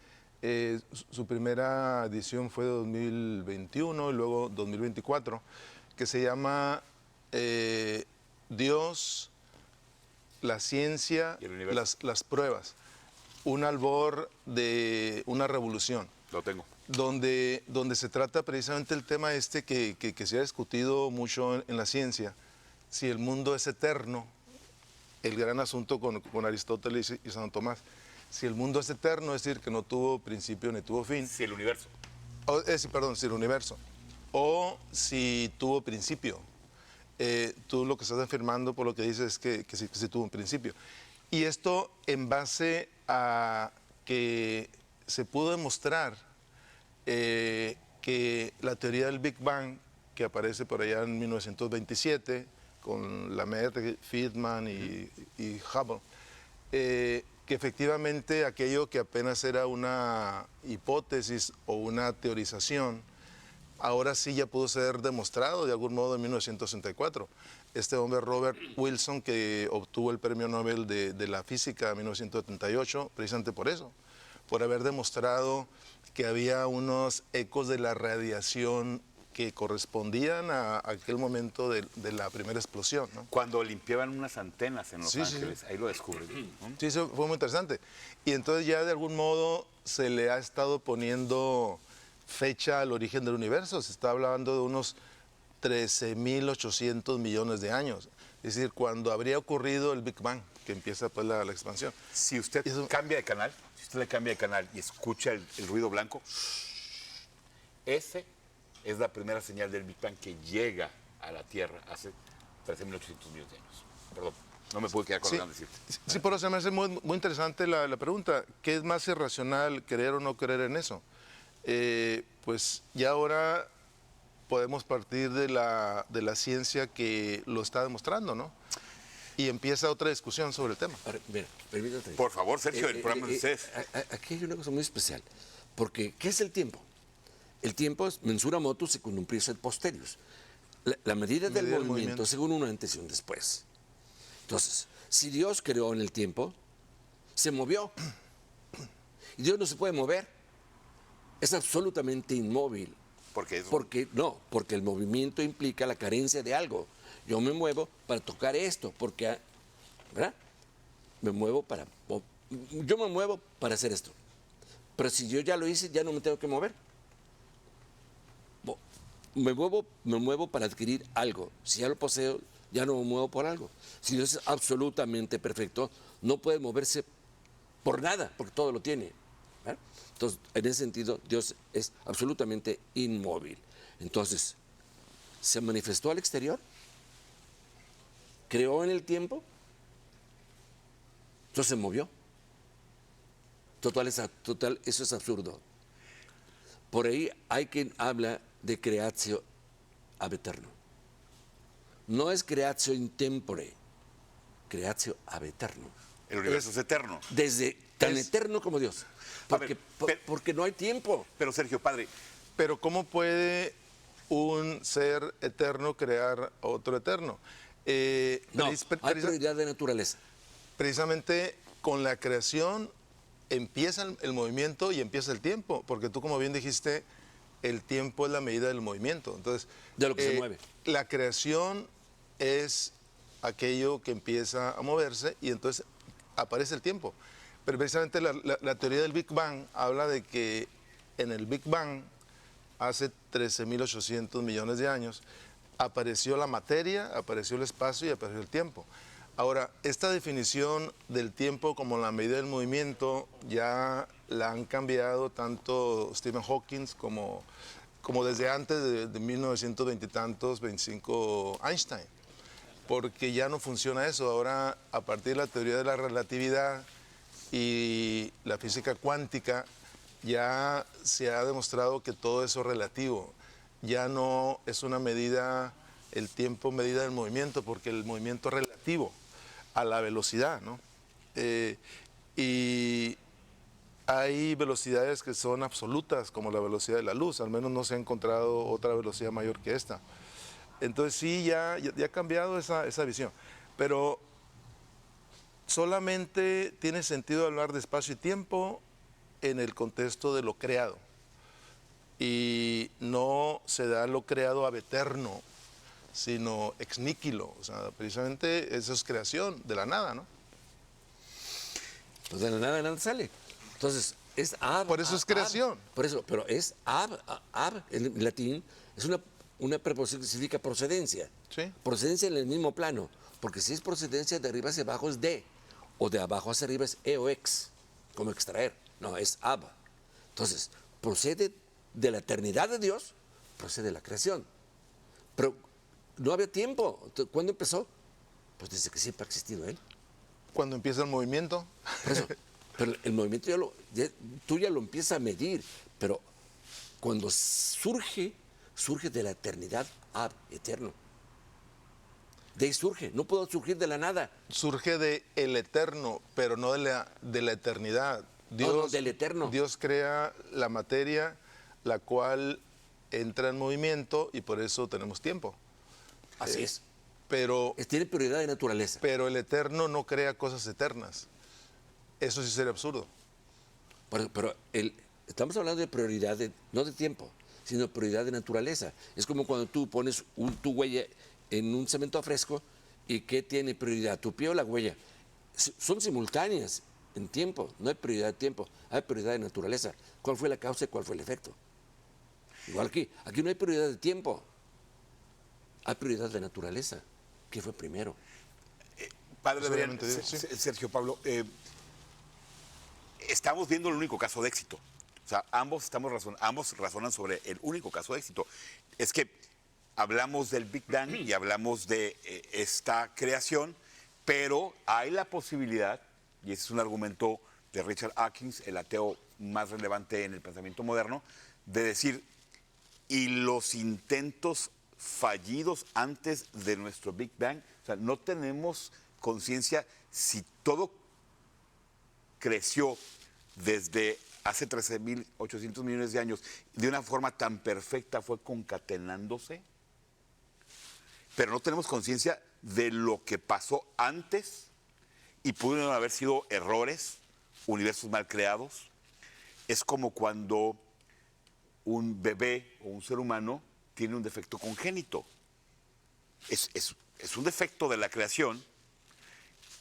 Su primera edición fue de 2021 y luego 2024, que se llama Dios, la ciencia, las pruebas. Un albor de una revolución. Lo tengo. Donde se trata precisamente el tema que se ha discutido mucho en la ciencia. Si el mundo es eterno, el gran asunto con Aristóteles y Santo Tomás. Si el mundo es eterno, es decir, que no tuvo principio ni tuvo fin. Si el universo. Si el universo. O si tuvo principio. Tú lo que estás afirmando por lo que dices es que sí tuvo un principio. Y esto en base a que se pudo demostrar que la teoría del Big Bang, que aparece por allá en 1927, con Lamette, Friedman y Hubble, que efectivamente aquello que apenas era una hipótesis o una teorización, ahora sí ya pudo ser demostrado de algún modo en 1964. Este hombre Robert Wilson, que obtuvo el premio Nobel de la física en 1978, precisamente por eso, por haber demostrado que había unos ecos de la radiación que correspondían a aquel momento de la primera explosión, ¿no? Cuando limpiaban unas antenas en Los Ángeles, ahí lo descubren, ¿no? Sí, eso fue muy interesante. Y entonces ya de algún modo se le ha estado poniendo fecha al origen del universo. Se está hablando de unos 13.800 millones de años. Es decir, cuando habría ocurrido el Big Bang, que empieza pues la expansión. Si usted cambia de canal, si usted le cambia de canal y escucha el ruido blanco, ese es la primera señal del Big Bang que llega a la Tierra hace 13.800 millones de años. Perdón, no me puedo quedar con lo que decirte. Sí, por eso me hace muy interesante la pregunta. ¿Qué es más irracional, creer o no creer en eso? Pues ya ahora podemos partir de la ciencia que lo está demostrando, ¿no? Y empieza otra discusión sobre el tema. Ahora, mira, permítame. Por favor, Sergio, el programa de ustedes. Aquí hay una cosa muy especial, porque ¿qué es el tiempo? El tiempo es mensura motus secundum prius et posterius. La medida del movimiento según un antes y un después. Entonces, si Dios creó en el tiempo, se movió. Y Dios no se puede mover. Es absolutamente inmóvil. ¿Por qué eso? Porque el movimiento implica la carencia de algo. Yo me muevo para tocar esto, porque, ¿verdad? Yo me muevo para hacer esto. Pero si yo ya lo hice, ya no me tengo que mover. Me muevo para adquirir algo. Si ya lo poseo, ya no me muevo por algo. Si Dios es absolutamente perfecto, no puede moverse por nada, porque todo lo tiene. ¿Verdad? Entonces, en ese sentido, Dios es absolutamente inmóvil. Entonces, ¿se manifestó al exterior? ¿Creó en el tiempo? Entonces se movió. Total, eso es absurdo. Por ahí hay quien habla de creatio ab eterno. No es creatio in tempore, creatio ab eterno. El universo es eterno. Desde tan eterno como Dios. Porque no hay tiempo. Pero Sergio, padre. Pero ¿cómo puede un ser eterno crear otro eterno? No, hay prioridad de naturaleza. Precisamente con la creación empieza el movimiento y empieza el tiempo, porque tú, como bien dijiste, el tiempo es la medida del movimiento. Entonces, de lo que se mueve. La creación es aquello que empieza a moverse y entonces aparece el tiempo. Pero precisamente la teoría del Big Bang habla de que en el Big Bang, hace 13.800 millones de años, apareció la materia, apareció el espacio y apareció el tiempo. Ahora, esta definición del tiempo como la medida del movimiento ya la han cambiado tanto Stephen Hawking como desde antes de 1920 y tantos, 25, Einstein. Porque ya no funciona eso. Ahora, a partir de la teoría de la relatividad y la física cuántica, ya se ha demostrado que todo eso es relativo. Ya no es una medida, el tiempo medida del movimiento, porque el movimiento es relativo a la velocidad, ¿no? Y hay velocidades que son absolutas, como la velocidad de la luz. Al menos no se ha encontrado otra velocidad mayor que esta. Entonces sí, ya ha cambiado esa visión. Pero solamente tiene sentido hablar de espacio y tiempo en el contexto de lo creado. Y no se da lo creado ab eterno, sino ex nihilo. O sea, precisamente eso es creación, de la nada, ¿no? Pues de la nada sale. Entonces, es ab. Por eso es creación. Por eso, pero es ab en latín, es una preposición que significa procedencia. Sí. Procedencia en el mismo plano. Porque si es procedencia de arriba hacia abajo es de, o de abajo hacia arriba es e o ex, como extraer. No, es ab. Entonces, procede de la eternidad de Dios, procede de la creación. Pero no había tiempo. ¿Cuándo empezó? Pues desde que siempre ha existido Él. Cuando empieza el movimiento. Por eso, pero el movimiento tú ya lo empiezas a medir, pero cuando surge de la eternidad ab eterno. De ahí surge, no puedo surgir de la nada. Surge de el eterno, pero no de la eternidad. No, del eterno. Dios crea la materia, la cual entra en movimiento y por eso tenemos tiempo. Así es. Pero tiene prioridad de naturaleza. Pero el eterno no crea cosas eternas. Eso sí sería absurdo. Pero estamos hablando de prioridad, no de tiempo, sino prioridad de naturaleza. Es como cuando tú pones tu huella en un cemento a fresco y ¿qué tiene prioridad? ¿Tu pie o la huella? Son simultáneas en tiempo, no hay prioridad de tiempo, hay prioridad de naturaleza. ¿Cuál fue la causa y cuál fue el efecto? Igual aquí no hay prioridad de tiempo, hay prioridad de naturaleza. ¿Qué fue primero? Padre Adrián, Sergio Pablo, estamos viendo el único caso de éxito. O sea, ambos razonan sobre el único caso de éxito. Es que hablamos del Big Bang y hablamos de esta creación, pero hay la posibilidad, y ese es un argumento de Richard Dawkins, el ateo más relevante en el pensamiento moderno, de decir, y los intentos fallidos antes de nuestro Big Bang, o sea, no tenemos conciencia si todo creció desde hace 13.800 millones de años de una forma tan perfecta, fue concatenándose, pero no tenemos conciencia de lo que pasó antes y pudieron haber sido errores, universos mal creados. Es como cuando un bebé o un ser humano tiene un defecto congénito. Es un defecto de la creación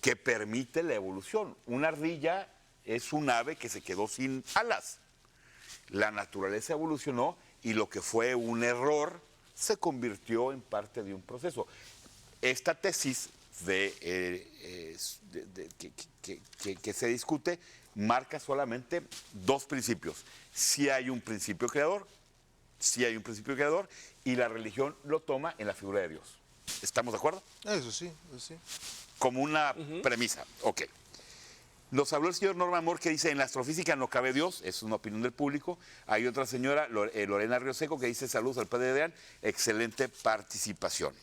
que permite la evolución. Una ardilla es un ave que se quedó sin alas. La naturaleza evolucionó y lo que fue un error se convirtió en parte de un proceso. Esta tesis que se discute marca solamente dos principios. Si hay un principio creador, y la religión lo toma en la figura de Dios. ¿Estamos de acuerdo? Eso sí. Como una premisa. Ok. Nos habló el señor Norman Moore que dice, en la astrofísica no cabe Dios, es una opinión del público. Hay otra señora, Lorena Rioseco, que dice, saludos al padre Adrián, excelente participación.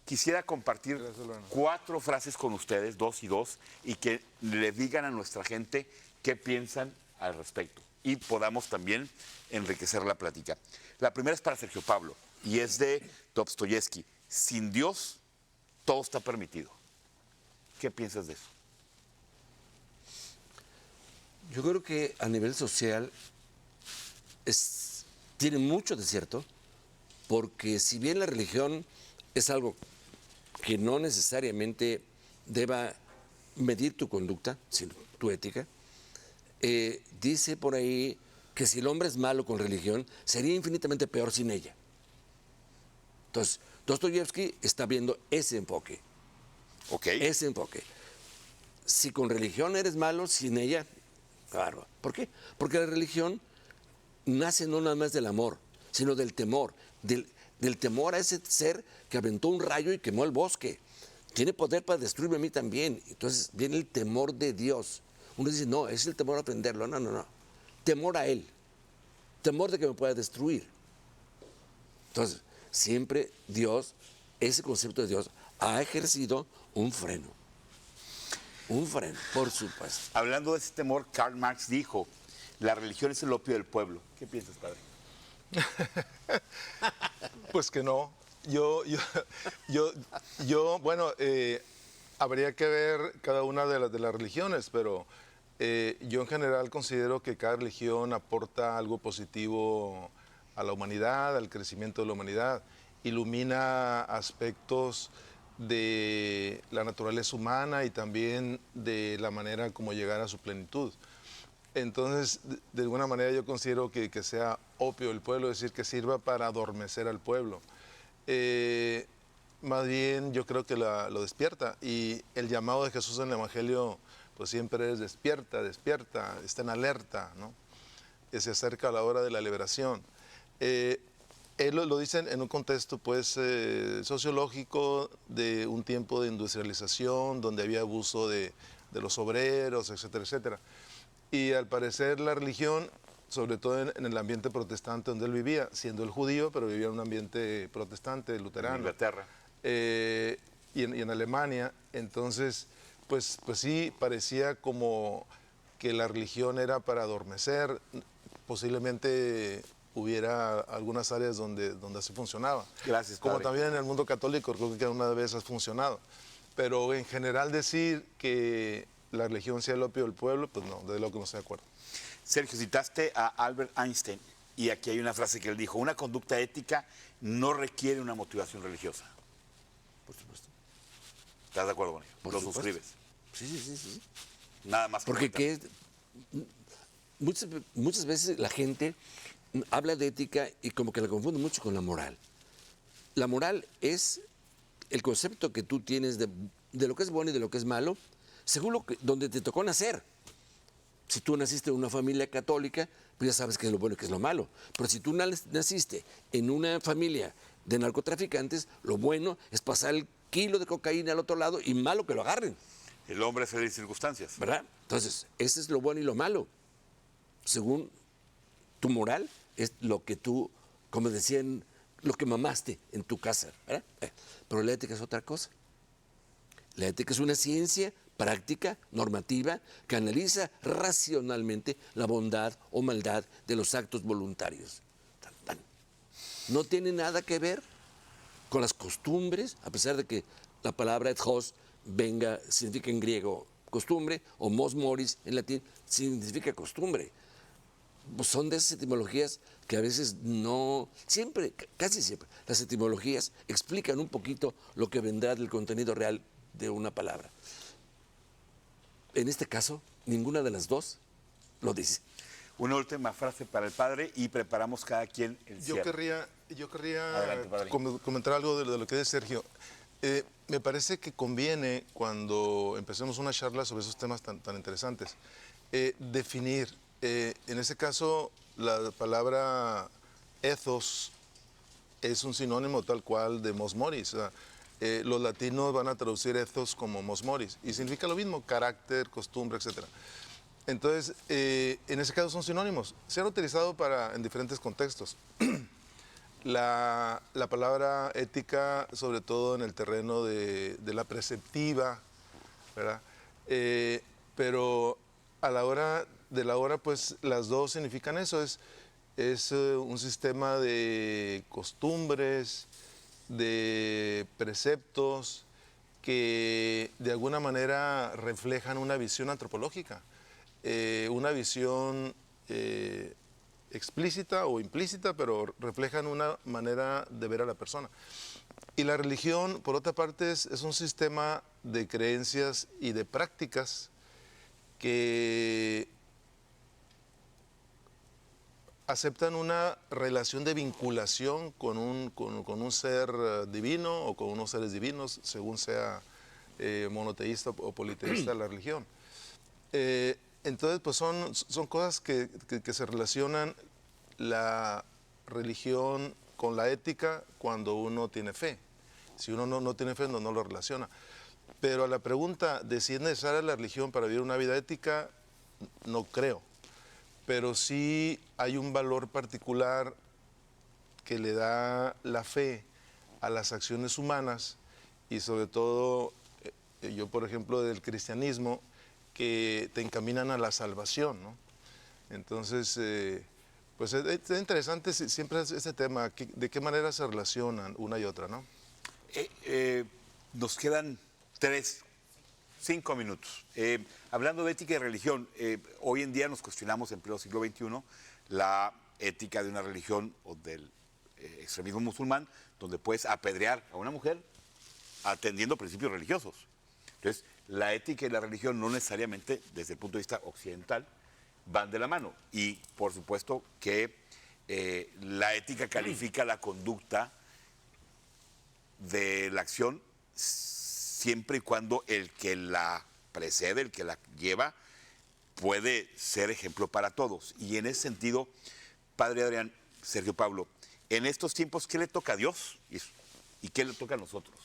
Quisiera compartir 4 frases con ustedes, 2 y 2, y que le digan a nuestra gente qué piensan al respecto y podamos también enriquecer la plática. La primera es para Sergio Pablo y es de Dostoyevsky. Sin Dios, todo está permitido. ¿Qué piensas de eso? Yo creo que a nivel social tiene mucho de cierto, porque si bien la religión es algo que no necesariamente deba medir tu conducta, sino tu ética, dice por ahí que si el hombre es malo con religión, sería infinitamente peor sin ella. Entonces, Dostoyevsky está viendo ese enfoque. Ese enfoque. Si con religión eres malo, sin ella, claro. ¿Por qué? Porque la religión nace no nada más del amor, sino del temor, del temor a ese ser que aventó un rayo y quemó el bosque. Tiene poder para destruirme a mí también. Entonces viene el temor de Dios. Uno dice, no, es el temor a aprenderlo. No. Temor a Él. Temor de que me pueda destruir. Entonces, siempre Dios, ese concepto de Dios, ha ejercido un freno. Un freno, por supuesto. Hablando de ese temor, Karl Marx dijo, la religión es el opio del pueblo. ¿Qué piensas, padre? Pues que no. Bueno, habría que ver cada una de las religiones, pero yo en general considero que cada religión aporta algo positivo a la humanidad, al crecimiento de la humanidad, ilumina aspectos de la naturaleza humana y también de la manera como llegar a su plenitud. Entonces, de alguna manera yo considero que sea opio del pueblo, es decir, que sirva para adormecer al pueblo. Más bien yo creo que lo despierta, y el llamado de Jesús en el Evangelio pues siempre es despierta, está en alerta, ¿no? Se acerca a la hora de la liberación. Él lo dice en un contexto pues sociológico de un tiempo de industrialización donde había abuso de los obreros, etcétera, etcétera. Y al parecer la religión, sobre todo en el ambiente protestante donde él vivía, siendo el judío, pero vivía en un ambiente protestante, luterano. En Inglaterra. Y en Alemania, entonces, pues sí, parecía como que la religión era para adormecer, posiblemente hubiera algunas áreas donde así funcionaba. Gracias, Como padre. también en el mundo católico, creo que una vez ha funcionado. Pero en general decir que la religión sea el opio del pueblo, pues no, de lo que no estoy de acuerdo. Sergio, citaste a Albert Einstein y aquí hay una frase que él dijo: una conducta ética no requiere una motivación religiosa. Por supuesto. ¿Estás de acuerdo con ello? Por Lo supuesto. suscribes. Sí. Nada más. Porque muchas veces la gente habla de ética y como que la confunde mucho con la moral. La moral es el concepto que tú tienes de lo que es bueno y de lo que es malo, según donde te tocó nacer. Si tú naciste en una familia católica, pues ya sabes qué es lo bueno y qué es lo malo. Pero si tú naciste en una familia de narcotraficantes, lo bueno es pasar el kilo de cocaína al otro lado y malo que lo agarren. El hombre es feliz circunstancias. ¿Verdad? Entonces, ese es lo bueno y lo malo. Según tu moral, es lo que tú, como decían, lo que mamaste en tu casa, ¿verdad? Pero la ética es otra cosa. La ética es una ciencia práctica, normativa, que analiza racionalmente la bondad o maldad de los actos voluntarios. No tiene nada que ver con las costumbres, a pesar de que la palabra ethos significa en griego costumbre, o mos moris en latín significa costumbre. Pues son de esas etimologías que a veces no, siempre, casi siempre, las etimologías explican un poquito lo que vendrá del contenido real de una palabra. En este caso, ninguna de las dos lo dice. Una última frase para el padre y preparamos cada quien el Yo cierre. querría Adelante, padre. comentar algo de lo que dice Sergio. Me parece que conviene, cuando empecemos una charla sobre esos temas tan interesantes, definir. En ese caso, la palabra ethos es un sinónimo tal cual de mos moris. O sea, los latinos van a traducir ethos como mos moris y significa lo mismo: carácter, costumbre, etc. Entonces, en ese caso son sinónimos. Se han utilizado en diferentes contextos. La palabra ética, sobre todo en el terreno de la preceptiva, ¿verdad? Pero a la hora de la hora, pues las dos significan eso. Es un sistema de costumbres, de preceptos que de alguna manera reflejan una visión antropológica, una visión explícita o implícita, pero reflejan una manera de ver a la persona. Y la religión, por otra parte, es un sistema de creencias y de prácticas que aceptan una relación de vinculación con un ser divino o con unos seres divinos, según sea monoteísta o politeísta la religión. Entonces, pues son cosas que se relacionan la religión con la ética cuando uno tiene fe. Si uno no tiene fe, no lo relaciona. Pero a la pregunta de si es necesaria la religión para vivir una vida ética, no creo. Pero sí hay un valor particular que le da la fe a las acciones humanas y sobre todo, yo por ejemplo del cristianismo, que te encaminan a la salvación, ¿no? Entonces, pues es interesante siempre ese tema, de qué manera se relacionan una y otra, ¿no? Nos quedan 5 minutos. Hablando de ética y religión, hoy en día nos cuestionamos en pleno siglo XXI la ética de una religión o del extremismo musulmán, donde puedes apedrear a una mujer atendiendo principios religiosos. Entonces, la ética y la religión no necesariamente, desde el punto de vista occidental, van de la mano. Y, por supuesto, que la ética califica la conducta de la acción siempre y cuando el que la precede, el que la lleva, puede ser ejemplo para todos. Y en ese sentido, Padre Adrián, Sergio Pablo, en estos tiempos, ¿qué le toca a Dios y qué le toca a nosotros?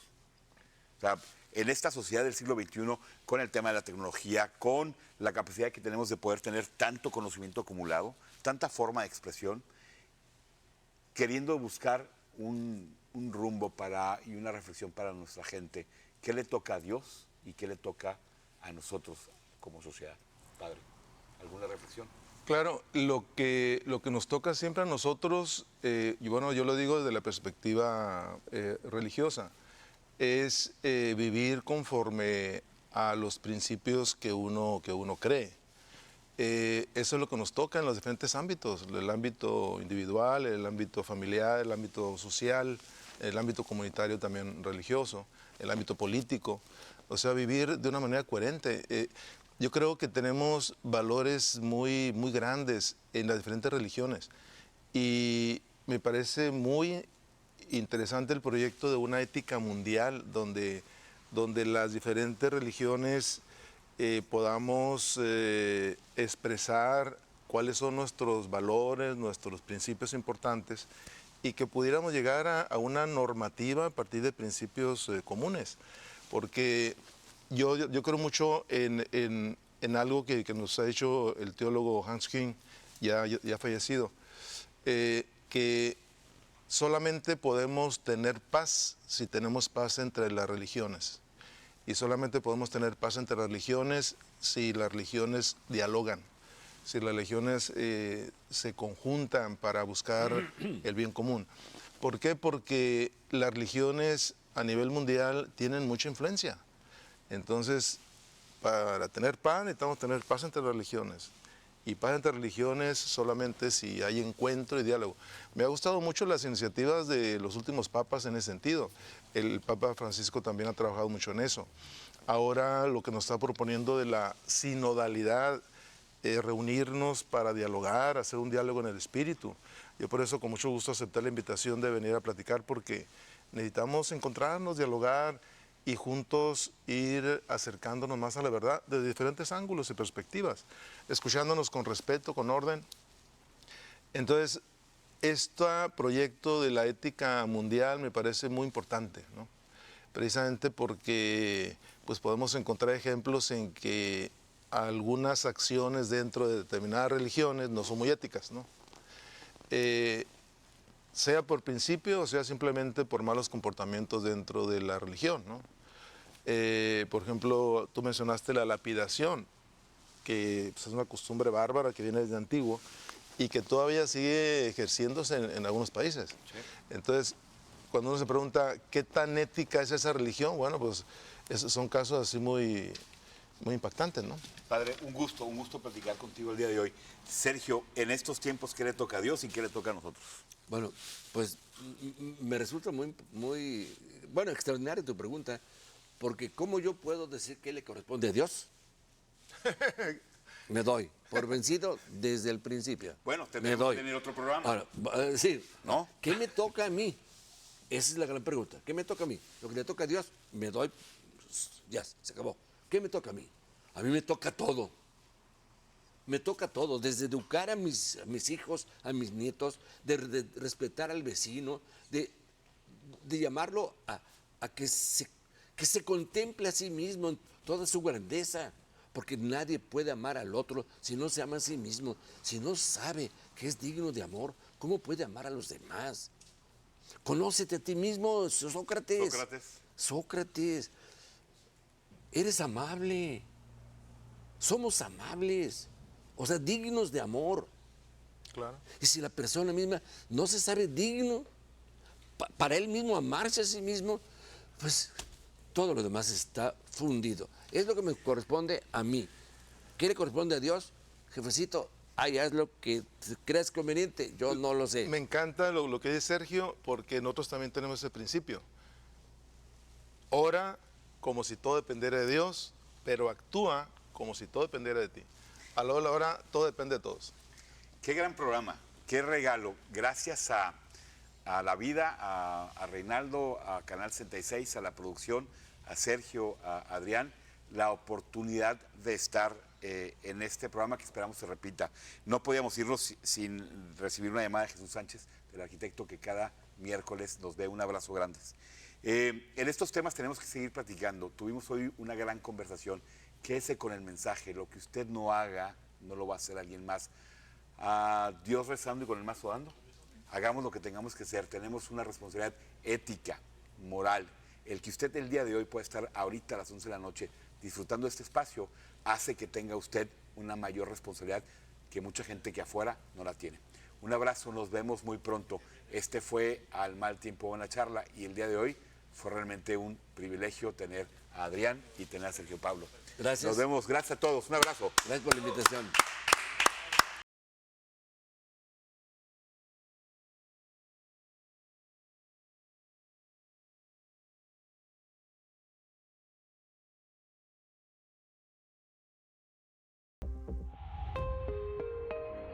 O sea, en esta sociedad del siglo XXI, con el tema de la tecnología, con la capacidad que tenemos de poder tener tanto conocimiento acumulado, tanta forma de expresión, queriendo buscar un rumbo y una reflexión para nuestra gente, ¿qué le toca a Dios y qué le toca a nosotros como sociedad? Padre, ¿alguna reflexión? Claro, lo que nos toca siempre a nosotros, y bueno, yo lo digo desde la perspectiva religiosa, es vivir conforme a los principios que uno cree. Eso es lo que nos toca en los diferentes ámbitos, el ámbito individual, el ámbito familiar, el ámbito social, el ámbito comunitario también religioso, el ámbito político, o sea, vivir de una manera coherente. Yo creo que tenemos valores muy, muy grandes en las diferentes religiones y me parece muy interesante el proyecto de una ética mundial donde las diferentes religiones podamos expresar cuáles son nuestros valores, nuestros principios importantes y que pudiéramos llegar a una normativa a partir de principios comunes. Porque yo creo mucho en algo que nos ha dicho el teólogo Hans Küng, ya fallecido, que solamente podemos tener paz si tenemos paz entre las religiones. Y solamente podemos tener paz entre religiones si las religiones dialogan, si las religiones se conjuntan para buscar el bien común. ¿Por qué? Porque las religiones a nivel mundial tienen mucha influencia. Entonces, para tener paz necesitamos tener paz entre religiones. Y paz entre religiones solamente si hay encuentro y diálogo. Me ha gustado mucho las iniciativas de los últimos papas en ese sentido. El Papa Francisco también ha trabajado mucho en eso. Ahora lo que nos está proponiendo de la sinodalidad, reunirnos para dialogar, hacer un diálogo en el espíritu. Yo por eso con mucho gusto acepté la invitación de venir a platicar porque necesitamos encontrarnos, dialogar y juntos ir acercándonos más a la verdad de diferentes ángulos y perspectivas, escuchándonos con respeto, con orden. Entonces, este proyecto de la ética mundial me parece muy importante, ¿no? Precisamente porque pues, podemos encontrar ejemplos en que algunas acciones dentro de determinadas religiones no son muy éticas, ¿no? Sea por principio o sea simplemente por malos comportamientos dentro de la religión, ¿no? Por ejemplo, tú mencionaste la lapidación, que pues, es una costumbre bárbara que viene desde antiguo y que todavía sigue ejerciéndose en algunos países. Sí. Entonces, cuando uno se pregunta qué tan ética es esa religión, bueno, pues son casos así muy, muy impactantes, ¿no? Padre, un gusto platicar contigo el día de hoy. Sergio, en estos tiempos, ¿qué le toca a Dios y qué le toca a nosotros? Bueno, pues me resulta muy, extraordinaria tu pregunta, porque ¿cómo yo puedo decir qué le corresponde a Dios? Me doy por vencido desde el principio. Bueno, tenemos que tener otro programa. Ahora, sí, ¿no? ¿Qué me toca a mí? Esa es la gran pregunta. ¿Qué me toca a mí? Lo que le toca a Dios, me doy, ya, se acabó. ¿Qué me toca a mí? A mí me toca todo. Me toca todo, desde educar a mis hijos, a mis nietos, de respetar al vecino, de llamarlo a que se contemple a sí mismo en toda su grandeza, porque nadie puede amar al otro si no se ama a sí mismo, si no sabe que es digno de amor, ¿cómo puede amar a los demás? Conócete a ti mismo, Sócrates. Sócrates, eres amable, somos amables, o sea, dignos de amor. Claro. Y si la persona misma no se sabe digno para él mismo amarse a sí mismo, pues todo lo demás está fundido. Es lo que me corresponde a mí. ¿Qué le corresponde a Dios? Jefecito, haz lo que creas conveniente, yo no lo sé. Me encanta lo que dice Sergio, porque nosotros también tenemos ese principio. Ora como si todo dependiera de Dios, pero actúa como si todo dependiera de ti. A la hora de la hora, todo depende de todos. Qué gran programa, qué regalo. Gracias a La Vida, a Reinaldo, a Canal 66, a la producción, a Sergio, a Adrián, la oportunidad de estar en este programa que esperamos se repita. No podíamos irnos sin recibir una llamada de Jesús Sánchez, del arquitecto que cada miércoles nos dé un abrazo grande. En estos temas tenemos que seguir platicando. Tuvimos hoy una gran conversación. Quédese con el mensaje. Lo que usted no haga, no lo va a hacer alguien más. A Dios rezando y con el mazo dando. Hagamos lo que tengamos que hacer. Tenemos una responsabilidad ética, moral. El que usted el día de hoy pueda estar ahorita a las 11 de la noche disfrutando de este espacio hace que tenga usted una mayor responsabilidad que mucha gente que afuera no la tiene. Un abrazo, nos vemos muy pronto. Este fue Al Mal Tiempo Buena Charla y el día de hoy fue realmente un privilegio tener a Adrián y tener a Sergio Pablo. Gracias. Nos vemos, gracias a todos, un abrazo. Gracias por la invitación.